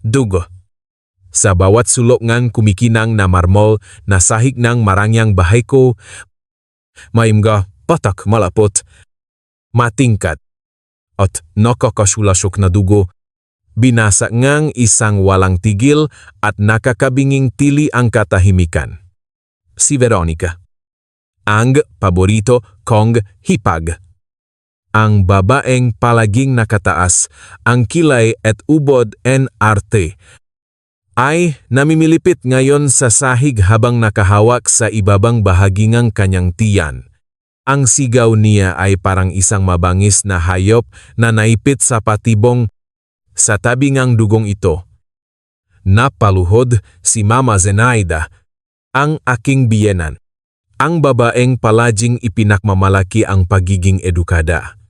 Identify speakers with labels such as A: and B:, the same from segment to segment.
A: dugo. Sa bawat sulok ngang kumikinang na marmol na sahig ng marangyang bahay ko, maimga patak malapot, matingkat, at nakakasulasok na dugo, binasa ngang isang walang tigil at nakakabinging tili ang katahimikan. Si Veronica. Ang paborito kong hipag. Ang babaeng palaging nakataas, ang kilay at ubod en arte, ay namimilipit ngayon sa sahig habang nakahawak sa ibabang bahagi ng kanyang tiyan. Ang sigaw niya ay parang isang mabangis na hayop na naipit sa patibong sa tabi ngang dugong ito. Napaluhod si Mama Zenaida, ang aking biyenan. Ang babaeng palaging ipinakmamalaki ang pagiging edukada.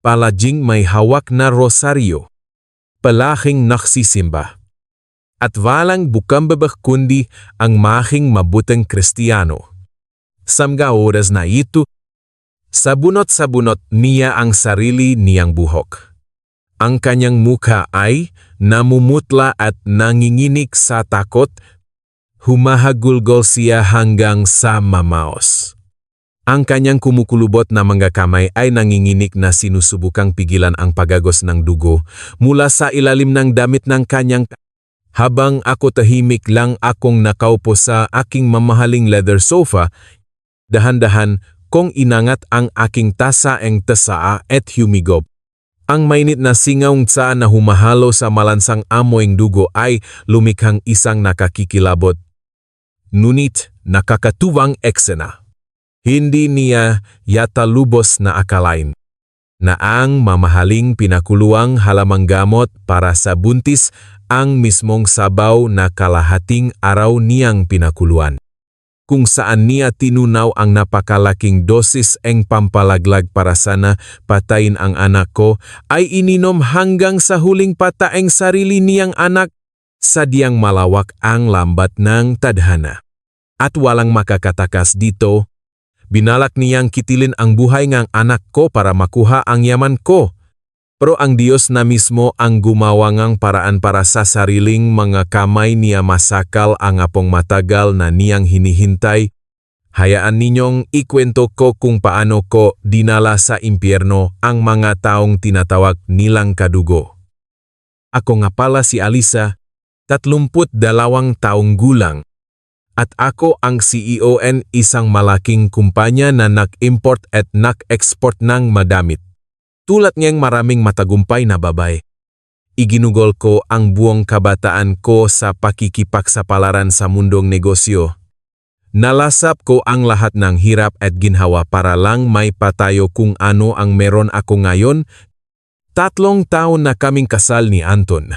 A: Palaging may hawak na rosaryo. Palaging nagsisimba. At walang bukambabak kundi ang mahing mabuteng Kristiyano. Samga oras na ito, sabunot-sabunot niya ang sarili niyang buhok. Ang kanyang mukha ay namumutla at nanginginig sa takot, humahagulgol siya hanggang sa mamaos. Ang kanyang kumukulubot na mga kamay ay nanginginig na sinusubukang pigilan ang pagagos ng dugo mula sa ilalim ng damit ng kanyang. Habang ako tahimik lang akong nakaupo sa aking mamahaling leather sofa, dahan-dahan kong inangat ang aking tasaeng tasaa at humigop. Ang mainit na singaw sa na humahalo sa malansang amoyng dugo ay lumikhang isang nakakikilabot. Ngunit nakakatuwang eksena. Hindi niya yata lubos na akalain na ang mamahaling pinakuluang halamang gamot para sa buntis ang mismong sabaw na kalahating araw niyang pinakuluan. Kung saan niya tinunaw ang napakalaking dosis ng pampalaglag para sana patayin ang anak ko, ay ininom hanggang sa huling pataeng sarili niyang anak, sadyang malawak ang lambat ng tadhana. At walang makakatakas dito, binalak niyang kitilin ang buhay ng anak ko para makuha ang yaman ko. Pero ang Diyos na mismo ang gumawa ngang paraan para sa sariling mga kamay niya masakal ang apong matagal na niyang hinihintay. Hayaan ninyong ikwento ko kung paano ko dinala sa impyerno ang mga taong tinatawag nilang kadugo. Ako nga pala si Alisa, 32 taong gulang. At ako ang CEO ng isang malaking kumpanya na nag-import at nag-export ng madamit. Tulad niyang maraming matagumpay na babae. Iginugol ko ang buong kabataan ko sa pakikipagsapalaran sa mundong negosyo. Nalasap ko ang lahat ng hirap at ginhawa para lang may patayo kung ano ang meron ako ngayon. 3 taon na kaming kasal ni Anton.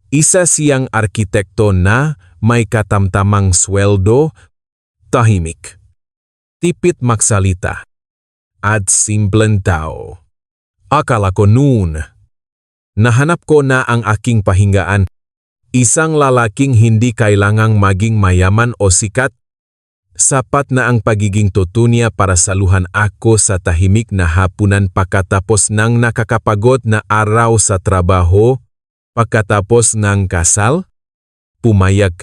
A: Isa siyang arkitekto na may katamtamang sweldo, tahimik, tipit magsalita, at simpleng tao. Akala ko noon, nahanap ko na ang aking pahingaan, isang lalaking hindi kailangang maging mayaman o sikat. Sapat na ang pagiging tutunya para saluhan ako sa tahimik na hapunan pagkatapos ng nakakapagod na araw sa trabaho. Pagkatapos ng kasal, pumayag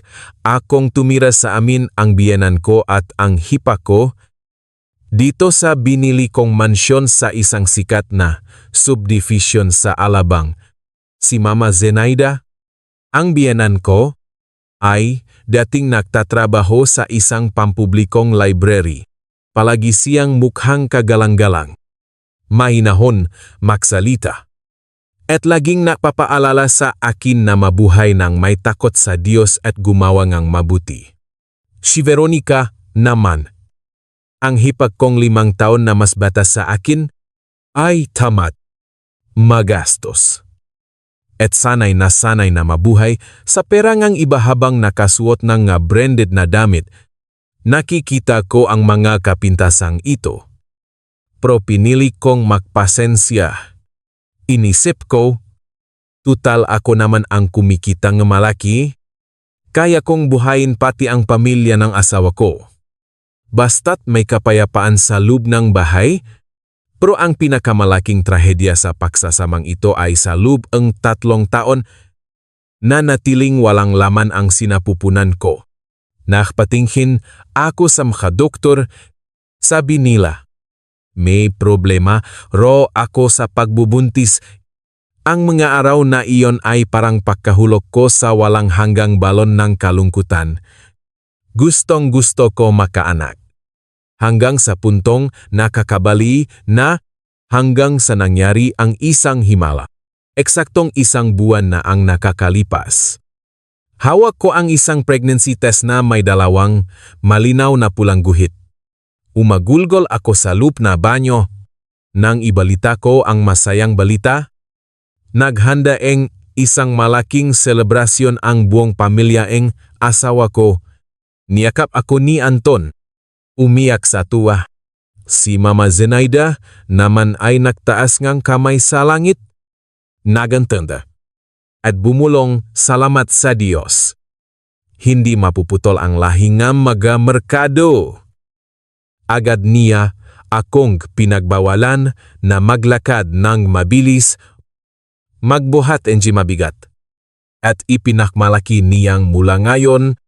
A: akong tumira sa amin ang biyenan ko at ang hipa ko dito sa binili kong mansyon sa isang sikat na subdivision sa Alabang. Si Mama Zenaida, ang biyenan ko, ay dating nagtatrabaho sa isang pampublikong library. Palagi siyang mukhang kagalang-galang. Mahinahon, magsalita. At laging napapaalala sa akin na mabuhay ng may takot sa Diyos at gumawa ngang mabuti. Si Veronica naman, ang hipag kong 5 taon na mas bata sa akin, ay tamad, magastos. At sanay na mabuhay sa pera ngang iba habang nakasuot ng branded na damit. Nakikita ko ang mga kapintasang ito. Pero pinili kong magpasensya. Inisip ko, tutal ako naman ang kumikita ng malaki, kaya kong buhayin pati ang pamilya ng asawa ko. Basta't may kapayapaan sa loob ng bahay, pero ang pinakamalaking trahedya sa paksasamang ito ay sa loob ng 3 taon, Natiling walang laman ang sinapupunan ko. Nakpatingin ako sa mga doktor, sabi nila, may problema ro ako sa pagbubuntis. Ang mga araw na iyon ay parang pagkahulog ko sa walang hanggang balon ng kalungkutan. Gustong gusto ko makaanak. Hanggang sa puntong nakakabali na hanggang sa nangyari ang isang himala. Eksaktong isang buwan na ang nakakalipas. Hawak ko ang isang pregnancy test na may dalawang malinaw na pulang guhit. Umagulgol ako sa loop na banyo. Nang ibalita ko ang masayang balita, naghanda isang malaking selebrasyon ang buong pamilya asawa ko. Niyakap ako ni Anton. Umiyak sa tuwa. Si Mama Zenaida naman ay nagtaas ngang kamay sa langit. Nagantanda. At bumulong salamat sa Diyos. Hindi mapuputol ang lahingam magamerkado. Agad niya akong pinagbawalan na maglakad ng mabilis, magbuhat enji mabigat. At ipinakmalaki niyang mula ngayon,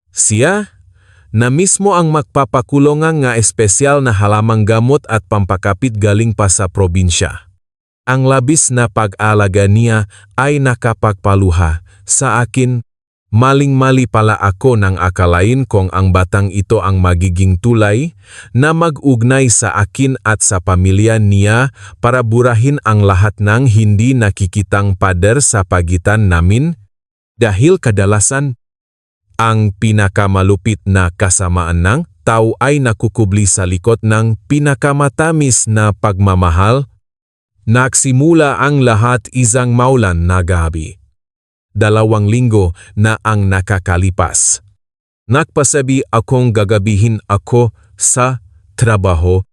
A: siya na mismo ang magpapakulongan nga espesyal na halamang gamot at pampakapit galing pa sa probinsya. Ang labis na pag-alaga niya ay nakapagpaluha sa akin. Maling-mali pala ako nang akalain kong ang batang ito ang magiging tulay na mag-ugnay sa akin at sa pamilya niya para burahin ang lahat ng hindi nakikitang pader sa pagitan namin dahil kadalasan ang pinakamalupit na kasamaan ng tao ay nakukubli sa likod ng pinakamatamis na pagmamahal. Nagsimula ang lahat isang maulan na gabi. 2 linggo na ang nakakalipas. Nagpasabi akong gagabihin ako sa trabaho,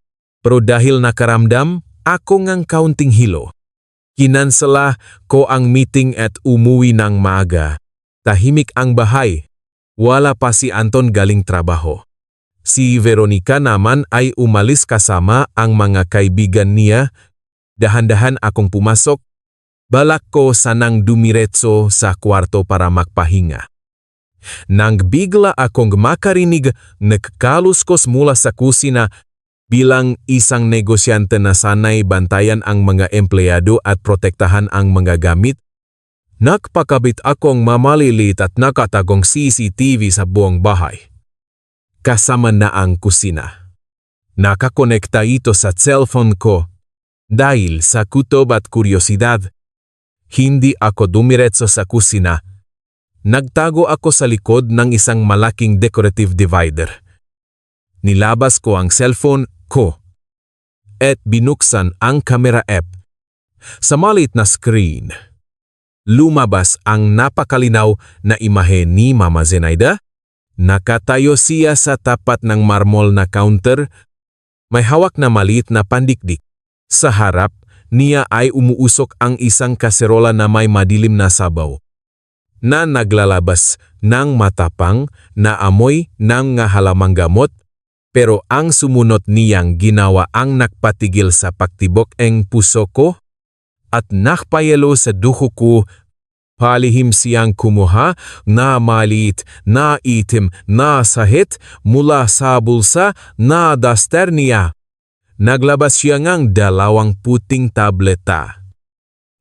A: pero dahil nakaramdam ako ngang kaunting hilo. Kinansela ko ang meeting at umuwi ng maaga. Tahimik ang bahay. Wala pa si Anton galing trabaho. Si Veronica naman ay umalis kasama ang mga kaibigan niya. Dahan-dahan akong pumasok. Balak ko sanang dumiretso sa kwarto para magpahinga. Nang bigla akong makarinig nagkaluskos mula sa kusina bilang isang negosyante na sanay bantayan ang mga empleyado at protektahan ang mga gamit, nagpakabit akong mamalilit at nakatagong CCTV sa buong bahay. Kasama na ang kusina. Nakakonekta ito sa cellphone ko. Dahil sa kutob at kuryosidad, hindi ako dumiretso sa kusina. Nagtago ako sa likod ng isang malaking decorative divider. Nilabas ko ang cellphone ko at binuksan ang camera app. Sa maliit na screen, lumabas ang napakalinaw na imahe ni Mama Zenaida. Nakatayo siya sa tapat ng marmol na counter. May hawak na maliit na pandikdik. Sa harap niya ay umuusok ang isang kaserola na may madilim na sabaw na naglalabas ng matapang na amoy ng halamang gamot, pero ang sumunod niyang ginawa ang nagpatigil sa pagtibok ng puso ko at nakpayelo sa duho ko. Palihim siyang kumuha na maliit na itim na sahit mula sa bulsa na duster niya. Naglabas siya ngang 2 puting tableta.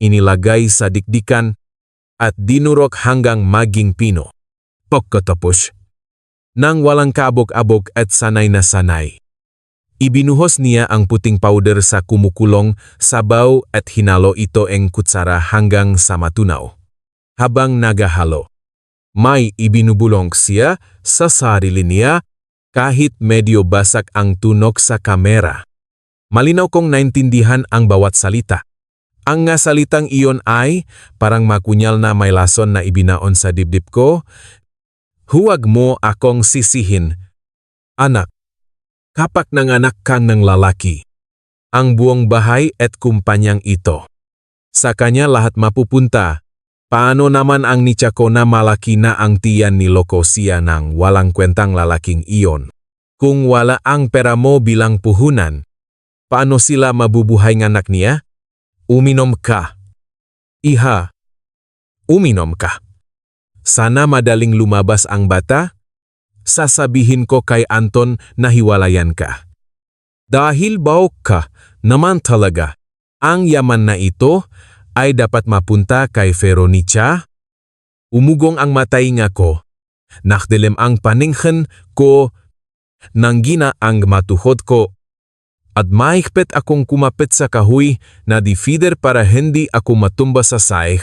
A: Inilagay sa dikdikan at dinurok hanggang maging pino. Pagkatapos, nang walang kabog-abog at sanay na sanay, ibinuhos niya ang puting powder sa kumukulong sabaw at hinalo ito ng kutsara hanggang sa matunaw. Habang nagahalo, may ibinubulong siya sa sarili niya kahit medyo basak ang tunog sa kamera. Malinaw kong naintindihan ang bawat salita. Ang nga salitang iyon ay parang makunyal na may lason na ibinaon sa dibdib ko. Huwag mo akong sisihin, anak. Kapak nanganak kang ng lalaki. Ang buong bahay at kumpanyang ito. Sa kanya lahat mapupunta. Paano naman ang nitsa ko na malaki na ang tiyan ni loko siya ng walang kwentang lalaking iyon? Kung wala ang pera mo bilang puhunan, paano sila mabubuhay ng anak niya? Uminom ka. Iha, uminom ka. Sana madaling lumabas ang bata. Sasabihin ko kay Anton na hiwalayan ka. Dahil baok ka naman talaga. Ang yaman na ito ay dapat mapunta kay Veronica. Umugong ang matainga ko. Nakdilim ang paninghen ko. Nanggina ang matuhod ko. At mahigpit akong kumapit sa kahoy na di-feeder para hindi ako matumba sa saih.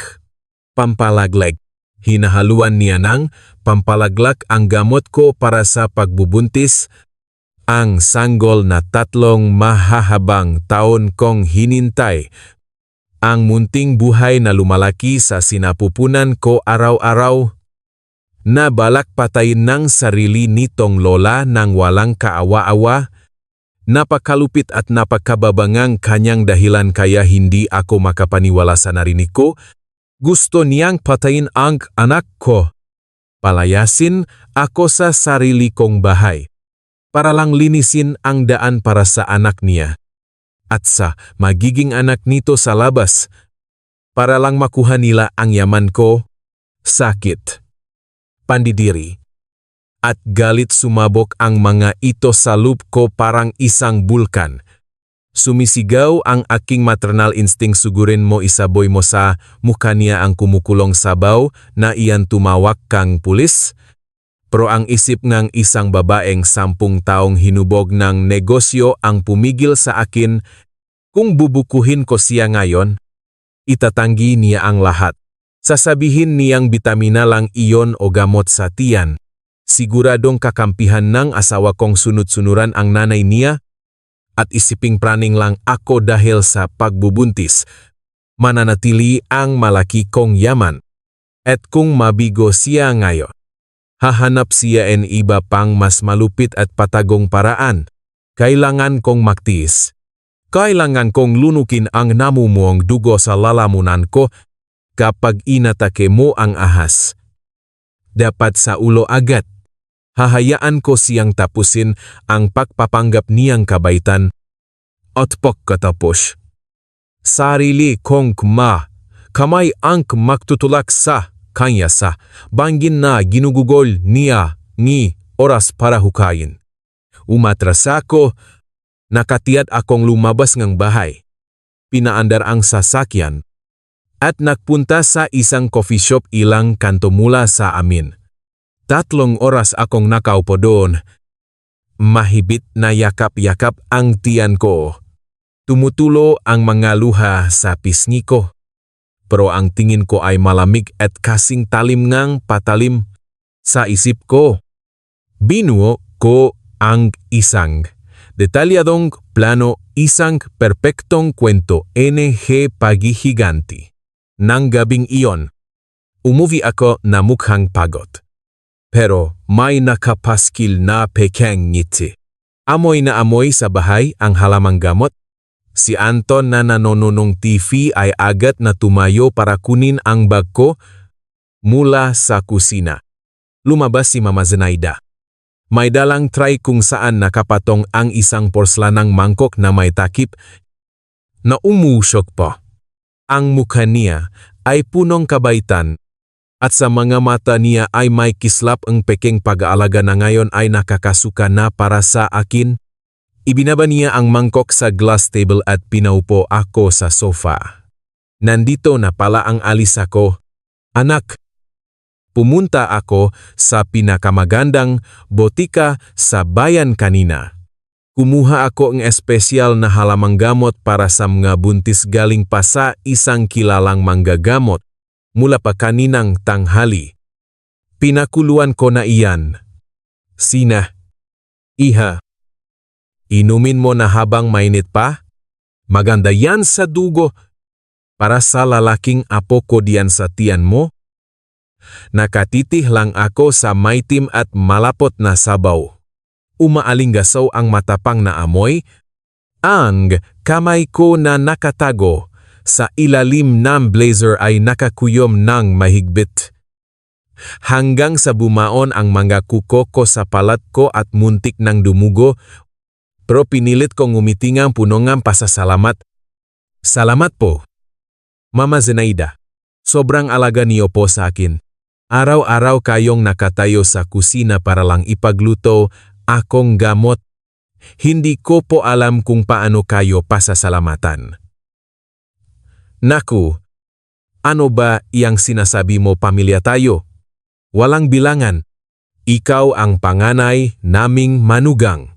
A: Pampalaglag. Hinahaluan niya ng pampalaglag ang gamot ko para sa pagbubuntis. Ang sanggol na 3 mahahabang taon kong hinintay. Ang munting buhay na lumalaki sa sinapupunan ko araw-araw. Na balak patayin ng sarili nitong lola nang walang kaawa-awa. Napakalupit at napakababangang kanyang dahilan kaya hindi ako makapaniwala sa narinig ko. Gusto niyang patayin ang anak ko. Palayasin ako sa sarili kong bahay. Para lang linisin ang daan para sa anak niya. At sa magiging anak nito sa labas. Para lang makuha nila ang yaman ko. Sakit. Pandidiri. At galit sumabog ang mga ito sa loob ko parang isang bulkan. Sumisigaw ang aking maternal instinct, sugurin mo isaboy mo sa mukha niya ang kumukulong sabaw na iyan tumawag kang pulis. Pero ang isip ng isang babaeng 10 taong hinubog ng negosyo ang pumigil sa akin. Kung bubukuhin ko siya ngayon, itatanggi niya ang lahat. Sasabihin niyang bitamina lang iyon o gamot sa tiyan. Siguradong kakampihan ng asawa kong sunod-sunuran ang nanay niya. At isiping praning lang ako dahil sa pagbubuntis. Mananatili ang malaki kong yaman. At kung mabigo siya ngayon, hahanap siya en iba pang mas malupit at patagong paraan. Kailangan kong magtiis. Kailangan kong lunukin ang namumuong dugo sa lalamunan ko kapag inatake mo ang ahas. Dapat sa ulo agad. Hahayaan ko siyang tapusin ang pagpapanggap niyang kabaitan. At pagkatapos, sarili kong kamay ang magtutulak sa kanya sa bangin na ginugugol niya ni oras para hukayin. Umatras ako, nakatiyat akong lumabas ng bahay. Pinaandar ang sasakyan at nagpunta sa isang coffee shop ilang kanto mula sa amin. 3 oras akong nakaupo doon. Mahibit na yakap-yakap ang tiyan ko. Tumutulo ang mga luha sa pisngi ko. Pero ang tingin ko ay malamig at kasing talim ngang patalim sa isip ko. Binuo ko ang isang detalyadong plano, isang perpektong kwento NG paghihiganti. Nang gabing iyon, umuwi ako na mukhang pagod. Pero may nakapaskil na pekeng ngiti. Amoy na amoy sa bahay ang halamang gamot. Si Anton na nanononong TV ay agad na tumayo para kunin ang bag ko mula sa kusina. Lumabas si Mama Zenaida. May dalang tray kung saan nakapatong ang isang porslanang mangkok na may takip na umusok pa. Ang mukha niya ay punong kabaitan. At sa mga mata niya ay may kislap ang peking pag-aalaga na ngayon ay nakakasuka na para sa akin. Ibinaba niya ang mangkok sa glass table at pinaupo ako sa sofa. Nandito na pala ang alis ako. Anak, pumunta ako sa pinakamagandang botika sa bayan kanina. Kumuha ako ng espesyal na halamang gamot para sa mga buntis galing pa sa isang kilalang manggagamot. Mula pa kaninang tanghali. Pinakuluan ko na iyan. Sina? Iha. Inumin mo na habang mainit pa? Maganda yan sa dugo. Para sa lalaking apo ko diyan sa tiyan mo? Nakatitih lang ako sa maitim at malapot na sabaw. Umaalingasaw ang matapang na amoy. Ang kamay ko na nakatago sa ilalim ng blazer ay nakakuyom ng mahigpit. Hanggang sa bumaon ang mga kuko ko sa palat ko at muntik ng dumugo, pero pinilit kong umitingang punongang pasasalamat. Salamat po, Mama Zenaida. Sobrang alaga niyo po sa akin. Araw-araw kayong nakatayo sa kusina para lang ipagluto akong gamot. Hindi ko po alam kung paano kayo pasasalamatan. Naku, ano ba iyang sinasabi mo, pamilya tayo? Walang bilangan. Ikaw ang panganay naming manugang.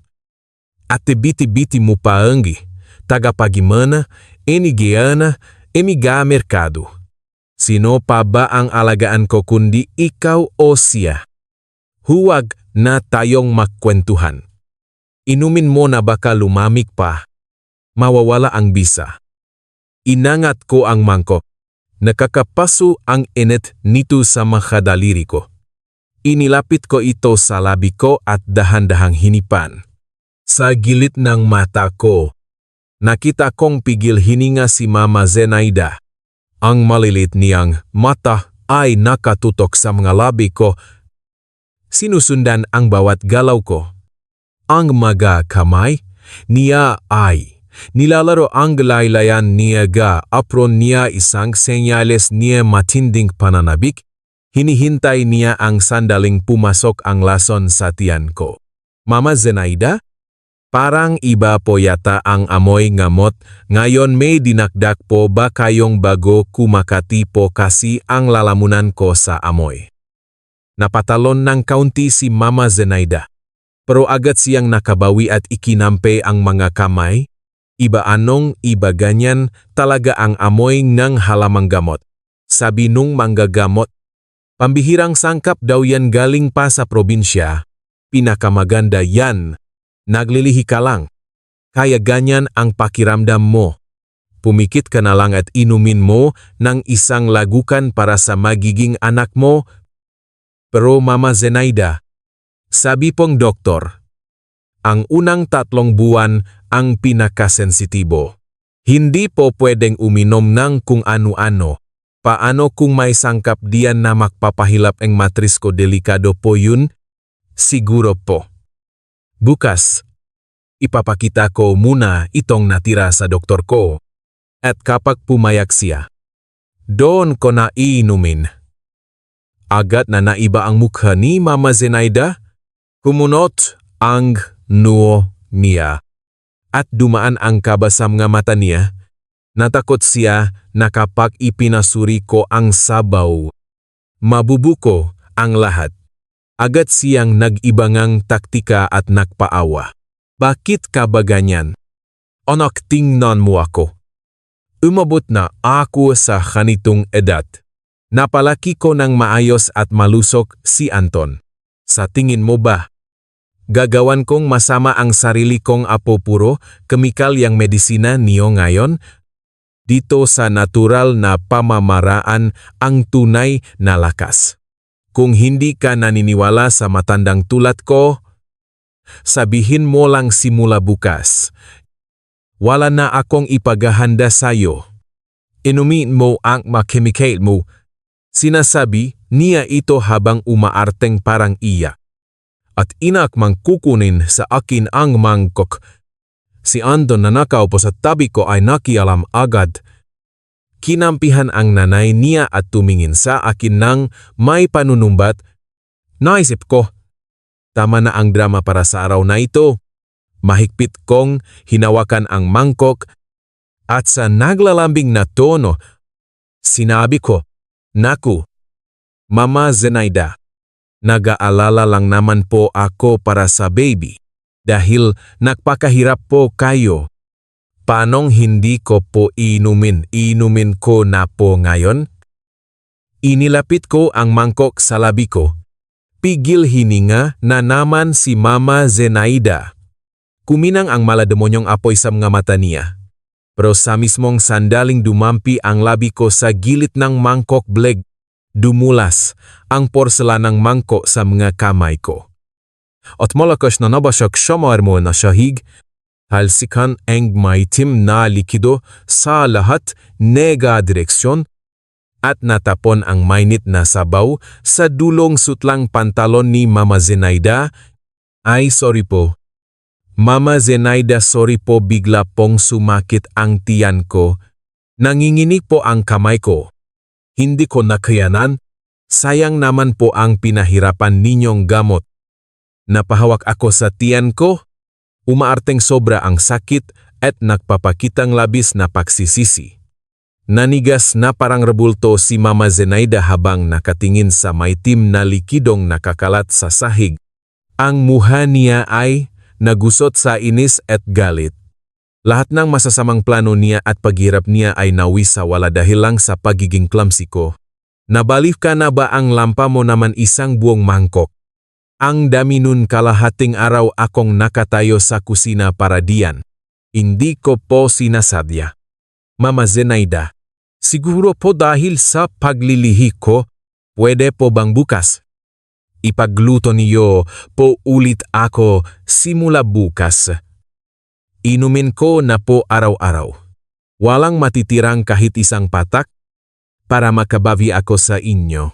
A: At biti-biti mo paanggi, tagapagimana, enigiana, emiga merkado. Sino pa ba ang alagaan ko kundi ikaw o siya? Huwag na tayong magkwentuhan. Inumin mo na baka lumamig pa. Mawawala ang bisa. Inangat ko ang mangkok. Nakakapaso ang init nito sa mga daliri ko. Inilapit ko ito sa labi ko at dahan-dahang hinipan. Sa gilid ng mata ko, nakita kong pigil hininga si Mama Zenaida. Ang malilit niyang mata ay nakatutok sa mga labi ko. Sinusundan ang bawat galaw ko. Ang mga kamay niya ay nilalaro ang laylayan niya ga apron niya isang senyales niya matinding pananabik. Hinihintay niya ang sandaling pumasok ang lason sa tiyan ko. Mama Zenaida? Parang iba po yata ang amoy ngamot, ngayon may dinakdak po ba kayong bago kumakati po kasi ang lalamunan ko sa amoy. Napatalon ng kaunti si Mama Zenaida. Pero agad siyang nakabawi at ikinampe ang mga kamay. Iba anong iba ganyan talaga ang amoy ng halamang gamot. Sabi nung manggagamot, pambihirang sangkap daw yan galing pa sa probinsya. Pinakamaganda yan. Naglilihi ka lang. Kaya ganyan ang pakiramdam mo. Pumikit ka na lang at inumin mo ng isang lagukan para sa magiging anak mo. Pero Mama Zenaida, sabi pong doktor, ang unang 3 buwan ang pinakasensitibo. Hindi po pwedeng uminom ng kung ano-ano. Paano kung may sangkap diyan na magpapahilap ang matris ko, delikado po yun? Siguro po. Bukas, ipapakita ko muna itong natira sa doktor ko. At kapag pumayag siya, doon ko na iinumin. Agad na naiba ang mukha ni Mama Zenaida. Kumunot ang noo niya. At dumaan ang kaba sa mga mata niya. Natakot siya na kapag ipinasuri ko ang sabaw, mabubuko ang lahat. Agad siyang nag-ibangang taktika at nagpaawa. Bakit ka ba ganyan? Anak, tingnan mo ako. Umabot na ako sa ganitong edad. Napalaki ko ng maayos at malusok si Anton. Sa tingin mo ba? Gagawan kong masama ang sarili kong apo, puro kemikal yang medisina niyo ngayon? Dito sa natural na pamamaraan ang tunay na lakas. Kung hindi ka naniniwala sa matandang tulad ko, sabihin mo lang simula bukas. Wala na akong ipaghahanda sa'yo. Inumin mo ang makemikal mo. Sinasabi niya ito habang umaarteng parang iyak. At inak mang kukunin sa akin ang mangkok. Si Anton na nakaupo sa tabi ko ay nakialam agad. Kinampihan ang nanay niya at tumingin sa akin ng may panunumbat. Naisip ko, tama na ang drama para sa araw na ito. Mahigpit kong hinawakan ang mangkok at sa naglalambing na tono, sinabi ko, naku, Mama Zenaida, nag-aalala lang naman po ako para sa baby dahil nagpakahirap po kayo. Paanong hindi ko po inumin? Inumin ko na po ngayon? Inilapit ko ang mangkok sa labi ko. Pigil hininga na naman si Mama Zenaida. Kuminang ang malademonyong apoy sa mga mata niya. Pero sa mismong sandaling dumampi ang labi ko sa gilid ng mangkok bleg. Dumulas ang porselanang mangkok sa mga kamay ko. At malakas na nabasak samarmo na sahig. Halsikan ang maitim na likido sa lahat nega direksyon at natapon ang mainit na sabaw sa dulong sutlang pantalon ni Mama Zenaida. Ay, sorry po. Mama Zenaida, sorry po, bigla pong sumakit ang tiyan ko. Nanginginig po ang kamay ko. Hindi ko nakayanan. Sayang naman po ang pinahirapan ninyong gamot. Napahawak ako sa tiyan ko, umaarteng sobra ang sakit at nagpapakitang labis na pagsisisi. Nanigas na parang rebulto si Mama Zenaida habang nakatingin sa maitim na likidong nakakalat sa sahig. Ang mukha niya ay nagusot sa inis at galit. Lahat ng masasamang plano niya at paghirap niya ay nawi sa wala dahil lang sa pagiging clumsy ko. Nabalif ka na ba ang lampa mo naman isang buong mangkok? Ang dami nun kalahating araw akong nakatayo sa kusina para diyan. Hindi ko po sinasadya. Mama Zenaida, siguro po dahil sa paglilihi ko, pwede po bang bukas? Ipagluto niyo po ulit ako simula bukas. Inumin ko na po araw-araw. Walang matitirang kahit isang patak para makabawi ako sa inyo.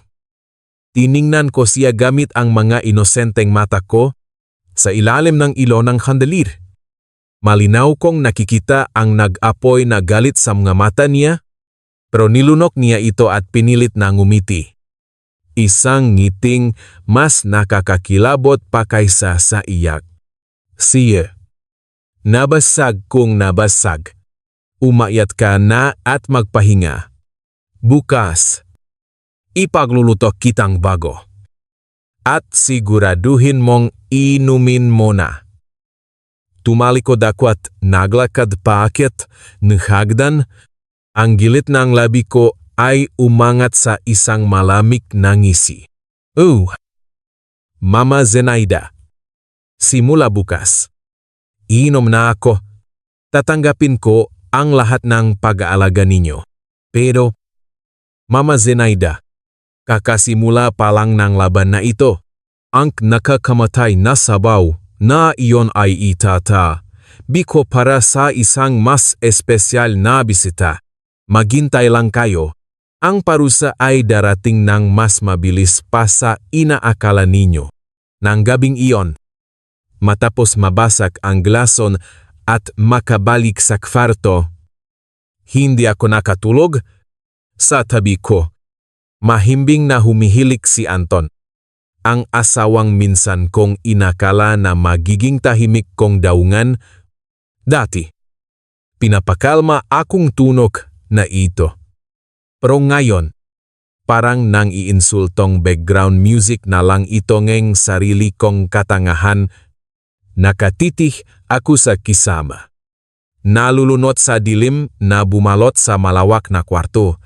A: Tiningnan ko siya gamit ang mga inosenteng mata ko sa ilalim ng ilo ng kandelir. Malinaw kong nakikita ang nag-apoy na galit sa mga mata niya, pero nilunok niya ito at pinilit na ngumiti. Isang ngiting mas nakakakilabot pa kaysa sa iyak. Siya. Nabasag kung nabasag. Umayat ka na at magpahinga. Bukas. Ipagluluto kitang bago. At siguraduhin mong inumin mo na. Tumalikod ako at naglakad paakit ng hagdan. Ang gilid ng labi ko ay umangat sa isang malamig na ngisi. Oh! Mama Zenaida. Simula bukas. Inom na ako. Tatanggapin ko ang lahat ng pag-aalaga ninyo. Pero, Mama Zenaida, kakasimula pa lang ng laban na ito. Ang nakakamatay na sabaw na iyon ay itata. Biko para sa isang mas espesyal na bisita. Maghintay lang kayo. Ang parusa ay darating ng mas mabilis pa sa inaakala ninyo. Nang gabing iyon, matapos mabasag ang glason at makabalik sa kwarto, hindi ako nakatulog. Sa tabi ko, mahimbing na humihilik si Anton. Ang asawang minsan kong inakala na magiging tahimik kong daungan. Dati, pinapakalma akong tunog na ito. Pero ngayon, parang nang iinsultong background music na lang ito ngeng sarili kong katangahan. Nakatitih ako sa kisama. Nalulunot sa dilim na bumalot sa malawak na kwarto.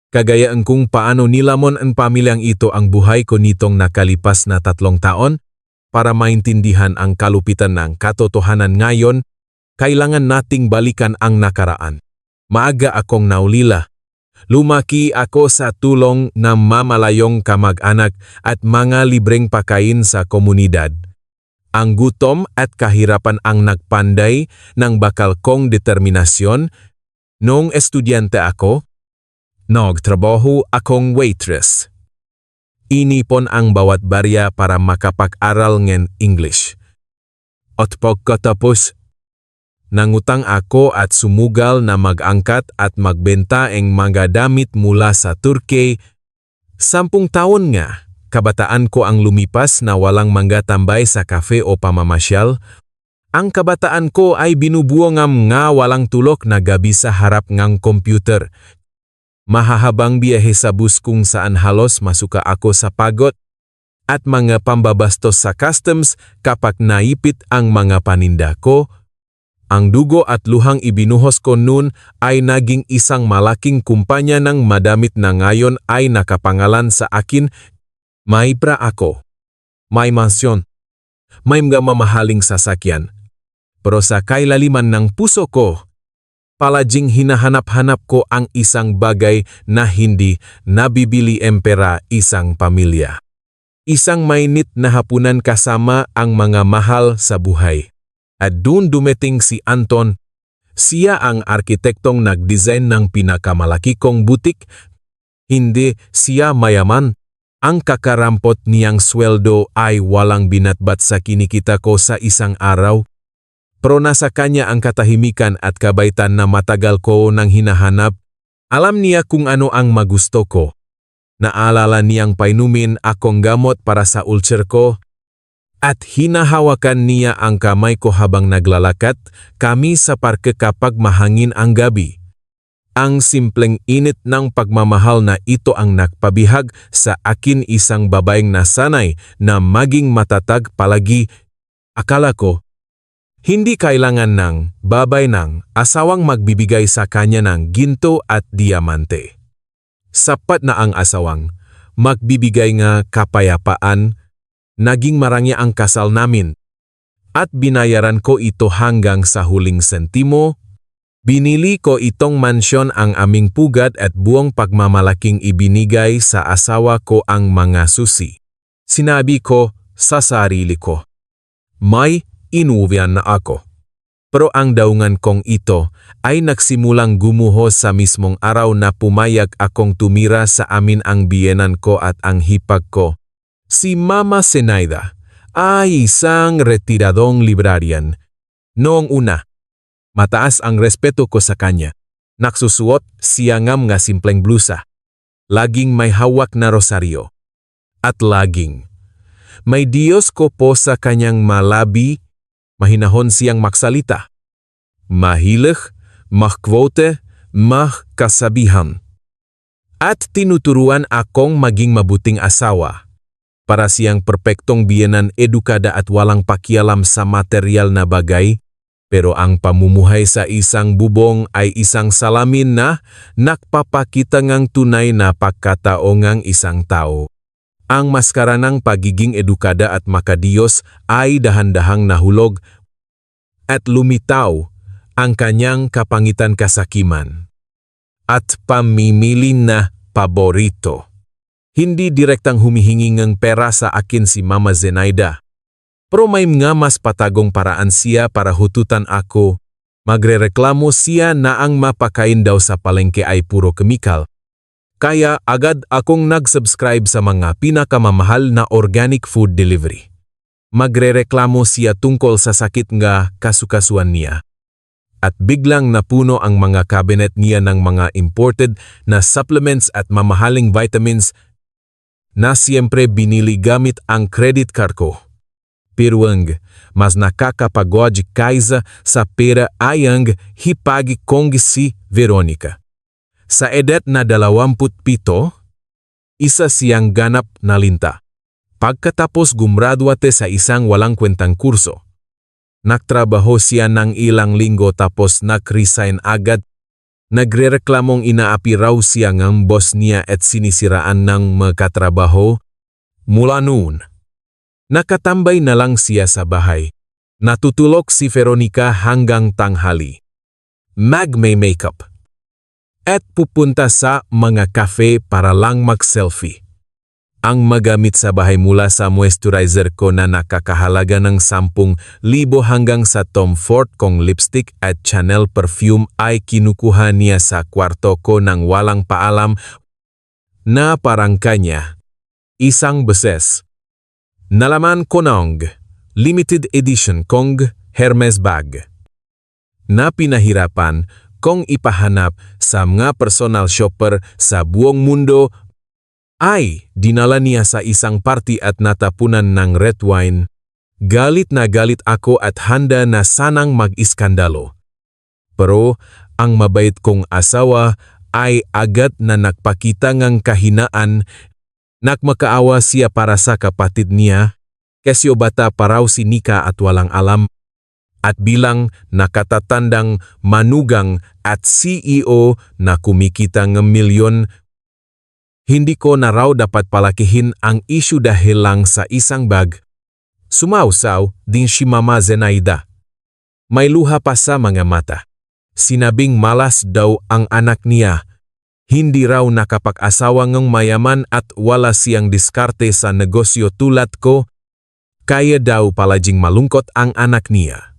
A: Kagayaan kung paano nilamon ang pamilyang ito ang buhay ko nitong nakalipas na 3 taon, para maintindihan ang kalupitan ng katotohanan ngayon, kailangan nating balikan ang nakaraan. Maaga akong naulila. Lumaki ako sa tulong ng mamalayong kamag-anak at mga libreng pakain sa komunidad. Ang gutom at kahirapan ang nagpanday ng bakal kong determinasyon. Noong estudyante ako, nagtrabaho akong waitress. Inipon ang bawat barya para makapag-aral ng English. At pagkatapos, nangutang ako at sumugal na mag-angkat at magbenta ng mga damit mula sa Turkey. 10 taon nga, kabataan ko ang lumipas na walang manggatambay sa kafe o pamamasyal. Ang kabataan ko ay binubuongam nga walang tulok na gabi sa harap ng computer. Mahahabang biyahe sa bus kung saan halos masuka ako sa pagod at mga pambabastos sa customs kapag naipit ang mga paninda ko. Ang dugo at luhang ibinuhos ko noon ay naging isang malaking kumpanya ng madamit na ngayon ay nakapangalan sa akin. May pra ako. May mansyon. May mga mamahaling sasakyan. Pero sa kailaliman ng puso ko, palaging hinahanap-hanap ko ang isang bagay na hindi nabibili empera, isang pamilya. Isang mainit na hapunan kasama ang mga mahal sa buhay. At doon dumating si Anton. Siya ang arkitektong nag-design ng pinakamalaki kong butik. Hindi siya mayaman. Ang kakarampot niyang sweldo ay walang binatbat sa kinikita ko sa isang araw. Pero nasa kanya ang katahimikan at kabaitan na matagal ko nang hinahanap. Alam niya kung ano ang magusto ko. Naalala niyang painumin akong gamot para sa ulcer ko at hinahawakan niya ang kamay ko habang naglalakad kami sa parke kapag mahangin ang gabi. Ang simpleng init ng pagmamahal na ito ang nagpabihag sa akin, isang babaeng nasanay na maging matatag palagi. Akala ko, hindi kailangan ng babay ng asawang magbibigay sa kanya ng ginto at diamante. Sapat na ang asawang magbibigay ng kapayapaan. Naging marangya ang kasal namin at binayaran ko ito hanggang sa huling sentimo. Binili ko itong mansyon, ang aming pugad at buong pagmamalaking ibinigay sa asawa ko ang mga susi. Sinabi ko sa sarili ko, may inuwian na ako. Pero ang daungan kong ito ay nagsimulang gumuho sa mismong araw na pumayag akong tumira sa amin ang biyenan ko at ang hipag ko. Si Mama Zenaida ay isang retiradong librarian. Noong una, mataas ang respeto ko sa kanya. Naksusuot siya ng simpleng blusa. Laging may hawak na rosaryo. At laging may Diyos ko po sa kanyang malabi. Mahinahon siyang magsalita. Mahilig, mahkwote, mahkasabihan. At tinuturuan akong maging mabuting asawa. Para siyang perpektong biyenan, edukada at walang pakialam sa material na bagay. Pero ang pamumuhay sa isang bubong ay isang salamin na nagpapakita ng tunay na pagkatao ng isang tao. Ang maskara ng pagiging edukada at makadiyos ay dahan-dahang nahulog at lumitaw ang kanyang kapangitan, kasakiman at pamimili na paborito. Hindi direktang humihingi ng pera sa akin si Mama Zenaida. Pero may mga mas patagong paraan siya para hututan ako. Magrereklamo siya na ang mapakain daw sa palengke ay puro kemikal. Kaya agad akong nag-subscribe sa mga pinakamamahal na organic food delivery. Magrereklamo siya tungkol sa sakit nga kasukasuan niya. At biglang napuno ang mga cabinet niya ng mga imported na supplements at mamahaling vitamins na siyempre binili gamit ang credit card ko. Pero ang mas nakakapagod kaysa sa pera ay ang hipagi kong si Veronica. Sa edad na 27, isa siyang ganap na linta. Pagkatapos gumraduate sa isang walang kwentang kurso. Nagtrabaho siya ng ilang linggo tapos nag-resign agad. Nagrereklamong inaapi raw siya ng boss niya at sinisiraan ng magkatrabaho. Mula noon, nakatambay na lang siya sa bahay. Natutulog si Veronica hanggang tanghali. Mag-makeup. At pupunta sa mga cafe para lang mag-selfie. Ang magamit sa bahay mula sa moisturizer ko na nakakahalaga ng 10,000 hanggang sa Tom Ford kong lipstick at Chanel perfume ay kinukuha niya sa kwarto ko nang walang paalam na parang kanya. Isang beses. Nalaman ko ng limited edition kong Hermes bag na pinahirapan kong ipahanap sa mga personal shopper sa buong mundo. Ay dinala niya sa isang party at natapunan ng red wine. Galit na galit ako at handa na sanang mag-iskandalo. Pero ang mabait kong asawa ay agad na nagpakita ng kahinaan. Nagmakaawa siya para sa kapatid niya. Kesyo bata pa raw si Nika at walang alam. At bilang nakatatandang manugang at CEO na kumikita ng milyon, hindi ko na raw dapat palakihin ang issue dahil lang sa isang bag. Sumausaw din si Mama Zenaida. May luha pa sa mga mata. Sinabing malas daw ang anak niya. Hindi raw nakapag-asawa ng mayaman at wala siyang diskarte sa negosyo tulad ko. Kaya daw palaging malungkot ang anak niya.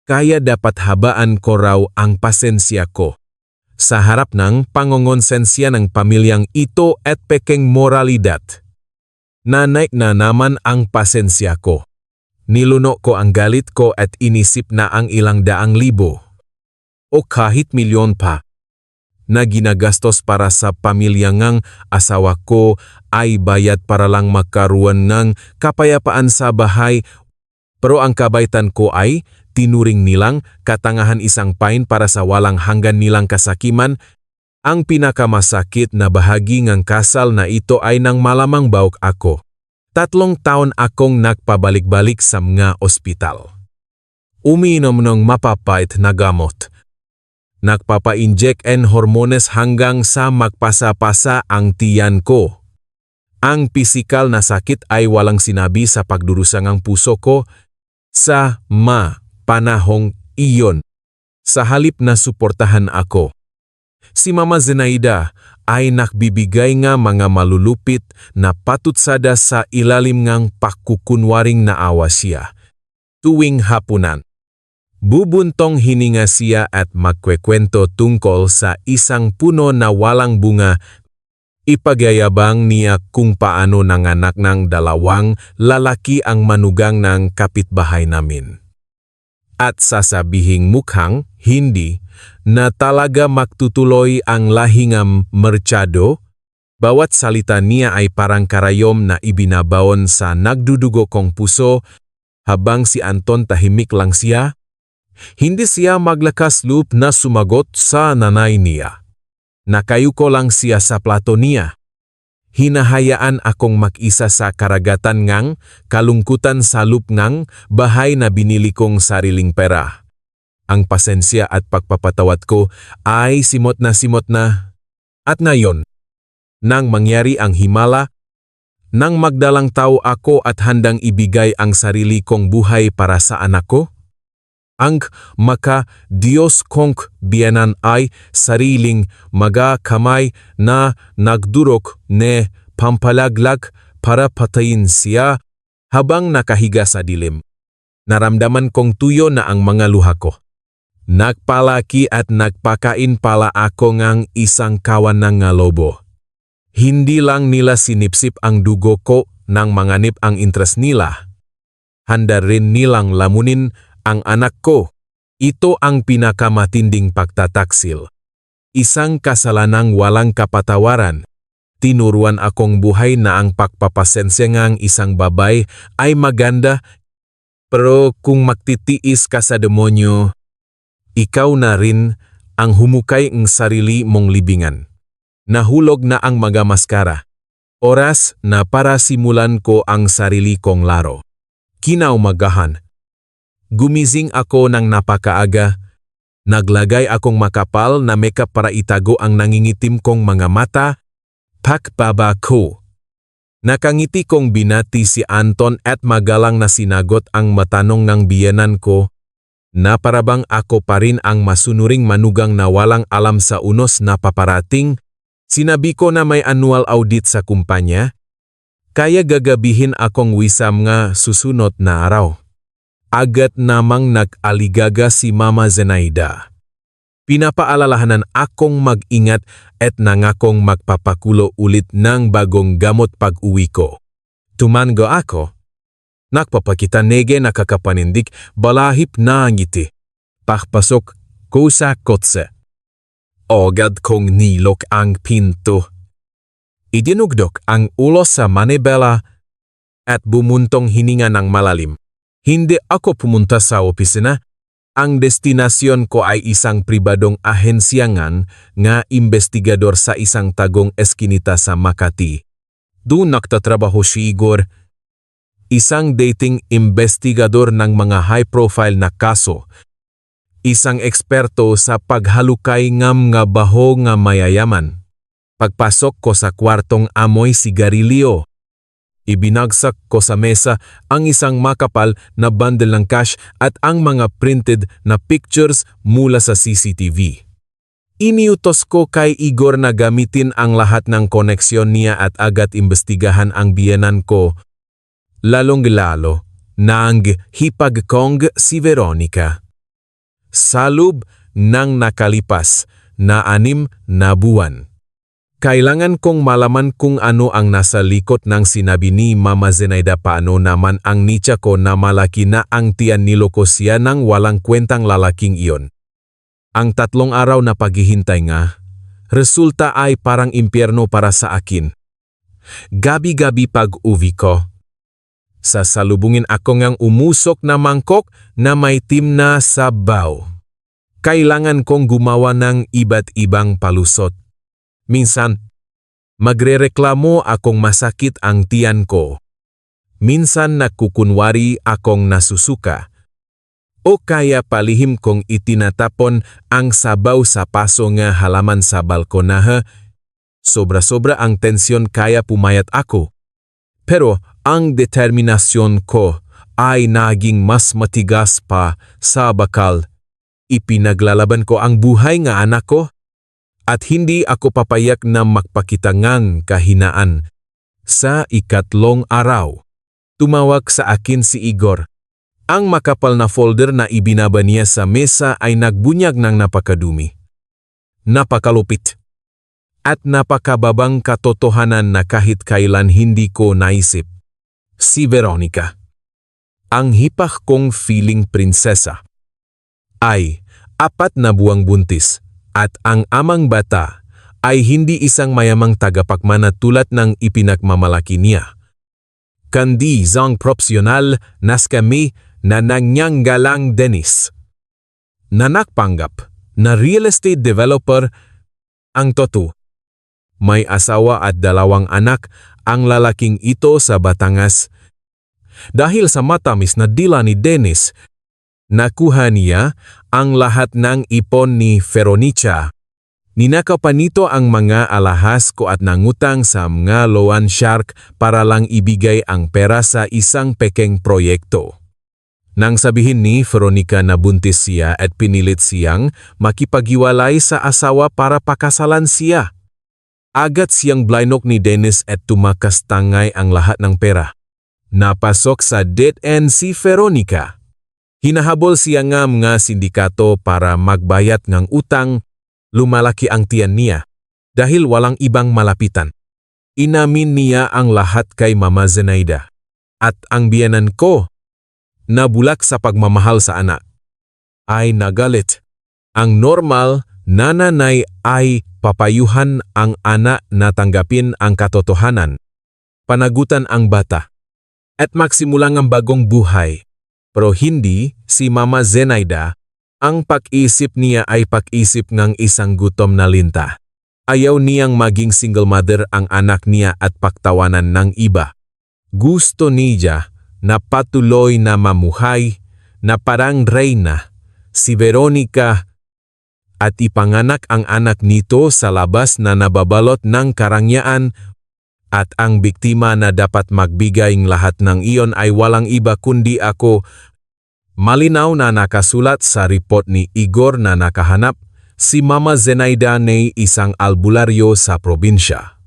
A: Kaya dapat habaan ko raw ang pasensya ko. Sa harap ng pangongonsensya ng pamilyang ito at pekeng moralidad. Naik na naman ang pasensya ko. Niluno ko ang galit ko at inisip na ang ilang daang libo. O kahit milyon pa. na ginagastos para sa pamilya ngang asawa ko ay bayad para lang magkaroon ng kapayapaan sa bahay. Pero ang kabaitan ko ay tinuring nilang katangahan isang pain para sa walang hanggan nilang kasakiman. Ang pinakamasakit na bahagi ng kasal na ito ay nang malamang bawk ako. 3 taon akong nagpabalik-balik sa mga ospital. Umiinom ng mapapait na gamot. Nagpapa-inject and hormones hanggang sa magpasa-pasa ang tiyan ko. Ang pisikal na sakit ay walang sinabi sa pagdurusang ang puso ko sa panahong iyon. Sa halip na suportahan ako, si Mama Zenaida ay nakbibigay nga mga malulupit na patutsada sa ilalim ngang pakukunwaring naawa siya. Tuwing hapunan, bubuntong hininga siya at magkwekwento tungkol sa isang puno na walang bunga. Ipagayabang niya kung paano nanganak ng 2 lalaki ang manugang ng kapitbahay namin. At sasabihing mukhang hindi na talaga magtutuloy ang lahingam merchado, bawat salita niya ay parang karayom na ibinabaon sa nagdudugo kong puso. Habang si Anton tahimik lang siya, hindi siya maglakas loob na sumagot sa nanay niya. Nakayuko lang siya sa plato niya. Hinahayaan akong mag-isa sa karagatan ngang kalungkutan sa loob ngang bahay na binili kong sariling pera. Ang pasensya at pagpapatawad ko ay simot na. At ngayon, nang mangyari ang himala, nang magdalang tao ako at handang ibigay ang sarili kong buhay para sa anak ko, ang Diyos kong biyanan ay sariling kamay na nagdurok ne pampalaglag para patayin siya habang nakahiga sa dilim. Naramdaman kong tuyo na ang mga luha ko. Nagpalaki at nagpakain pala ako ngang isang kawan ng lobo. Hindi lang nila sinipsip ang dugo ko nang manganib ang interes nila. Handa rin nilang lamunin ang anak ko. Ito ang pinakamatinding pagtataksil. Isang kasalanang walang kapatawaran. Tinuruan akong buhay na ang pagpapasensya ngang isang babay ay maganda. Pero kung magtitiis ka sa demonyo, ikaw na rin ang humukay ng sarili mong libingan. Nahulog na ang mga maskara. Oras na para simulan ko ang sarili kong laro. Kinaumagahan. Gumising ako ng napakaaga. Naglagay akong makapal na makeup para itago ang nangingitim kong mga mata. Pakbaba ko. Nakangiti kong binati si Anton at magalang na sinagot ang matanong ng biyenan ko na parabang ako pa rin ang masunuring manugang na walang alam sa unos na paparating. Sinabi ko na may annual audit sa kumpanya, kaya gagabihin akong wisam nga susunod na araw. Agad namang nag-aligaga si Mama Zenaida. Pinapaalalahanan akong mag-ingat at nangakong magpapakulo ulit ng bagong gamot pag-uwi ko. Tumango ako. Nakpapakita nege nakakapanindig balahip na ngiti. Pakpasok ko sa kotse. Agad kong nilok ang pinto. Idinugdok ang ulo sa manibela at bumuntong hininga ng malalim. Hindi ako pumunta sa opisina. Ang destinasyon ko ay isang pribadong ahensyangan nga investigador sa isang tagong eskinita sa Makati. Doon nagtatrabaho si Igor, isang dating investigador ng mga high-profile na kaso. Isang eksperto sa paghalukay ng mga baho nga mayayaman. Pagpasok ko sa kwartong amoy sigarilyo. Ibinagsak ko sa mesa ang isang makapal na bundle ng cash at ang mga printed na pictures mula sa CCTV. Iniutos ko kay Igor na gamitin ang lahat ng koneksyon niya at agad imbestigahan ang biyenan ko. Lalong-lalo na ang hipag kong si Veronica. Sa loob ng nakalipas na 6 na buwan. Kailangan kong malaman kung ano ang nasa likod ng sinabi ni Mama Zenaida, paano naman ang nitsa ko na malaki na ang tiyan niloko siya ng walang kwentang lalaking iyon. Ang 3 araw na paghihintay nga, Resulta ay parang impyerno para sa akin. Gabi-gabi pag-uwi ko. Sasalubungin ako ngang umusok na mangkok na may tim na sabaw. Kailangan kong gumawa ng iba't ibang palusot. Minsan, magrereklamo akong masakit ang tiyan ko. Minsan nakukunwari akong nasusuka. O kaya palihim kong itinatapon ang sabaw sa paso nga halaman sa balkonahe. Sobra-sobra ang tensyon kaya pumayat ako. Pero ang determinasyon ko ay naging mas matigas pa sa bakal. Ipinaglalaban ko ang buhay nga anak ko. At hindi ako papayak na magpakita ngang kahinaan. Sa ikatlong araw, tumawag sa akin si Igor. Ang makapal na folder na ibinaba niya sa mesa ay nagbunyag ng napakadumi. Napakalupit. At napakababang katotohanan na kahit kailan hindi ko naisip. Si Veronica. Ang hipak kong feeling prinsesa. Ay 4 na buwang buntis. At ang amang bata ay hindi isang mayamang tagapagmana tulad ng ipinagmamalaki niya. Kundi isang propsyonal nas kami na nangyanggalang Dennis. Nanakpanggap na real estate developer ang totoo. May asawa at 2 anak ang lalaking ito sa Batangas. Dahil sa matamis na dila ni Dennis, nakuha niya ang lahat ng ipon ni Veronica. Ninakaw pa nito ang mga alahas ko at nangutang sa mga loan shark para lang ibigay ang pera sa isang pekeng proyekto. Nang sabihin ni Veronica na buntis siya at pinilit siyang makipaghiwalay sa asawa para pakasalan siya. Agad siyang blinok ni Dennis at tumakas tangay ang lahat ng pera. Napasok sa dead end si Veronica. Hinahabol siya nga mga sindikato para magbayad ng utang. Lumalaki ang tiyan niya dahil walang ibang malapitan. Inamin niya ang lahat kay Mama Zenaida. At ang biyenan ko, nabulak sa pagmamahal sa anak, ay nagalit. Ang normal na nanay ay papayuhan ang anak na tanggapin ang katotohanan. Panagutan ang bata. At magsimulang ang bagong buhay. Pero hindi si Mama Zenaida. Ang pag-isip niya ay pag-isip ng isang gutom na linta. Ayaw niyang maging single mother ang anak niya at pagtawanan ng iba. Gusto niya na patuloy na mamuhay na parang reyna, si Veronica, at ipanganak ang anak nito sa labas na nababalot ng karangyaan at ang biktima na dapat magbigay ng lahat ng iyon ay walang iba kundi ako. Malinaw na nakasulat sa report ni Igor na nakahanap si Mama Zenaida na isang albularyo sa probinsya.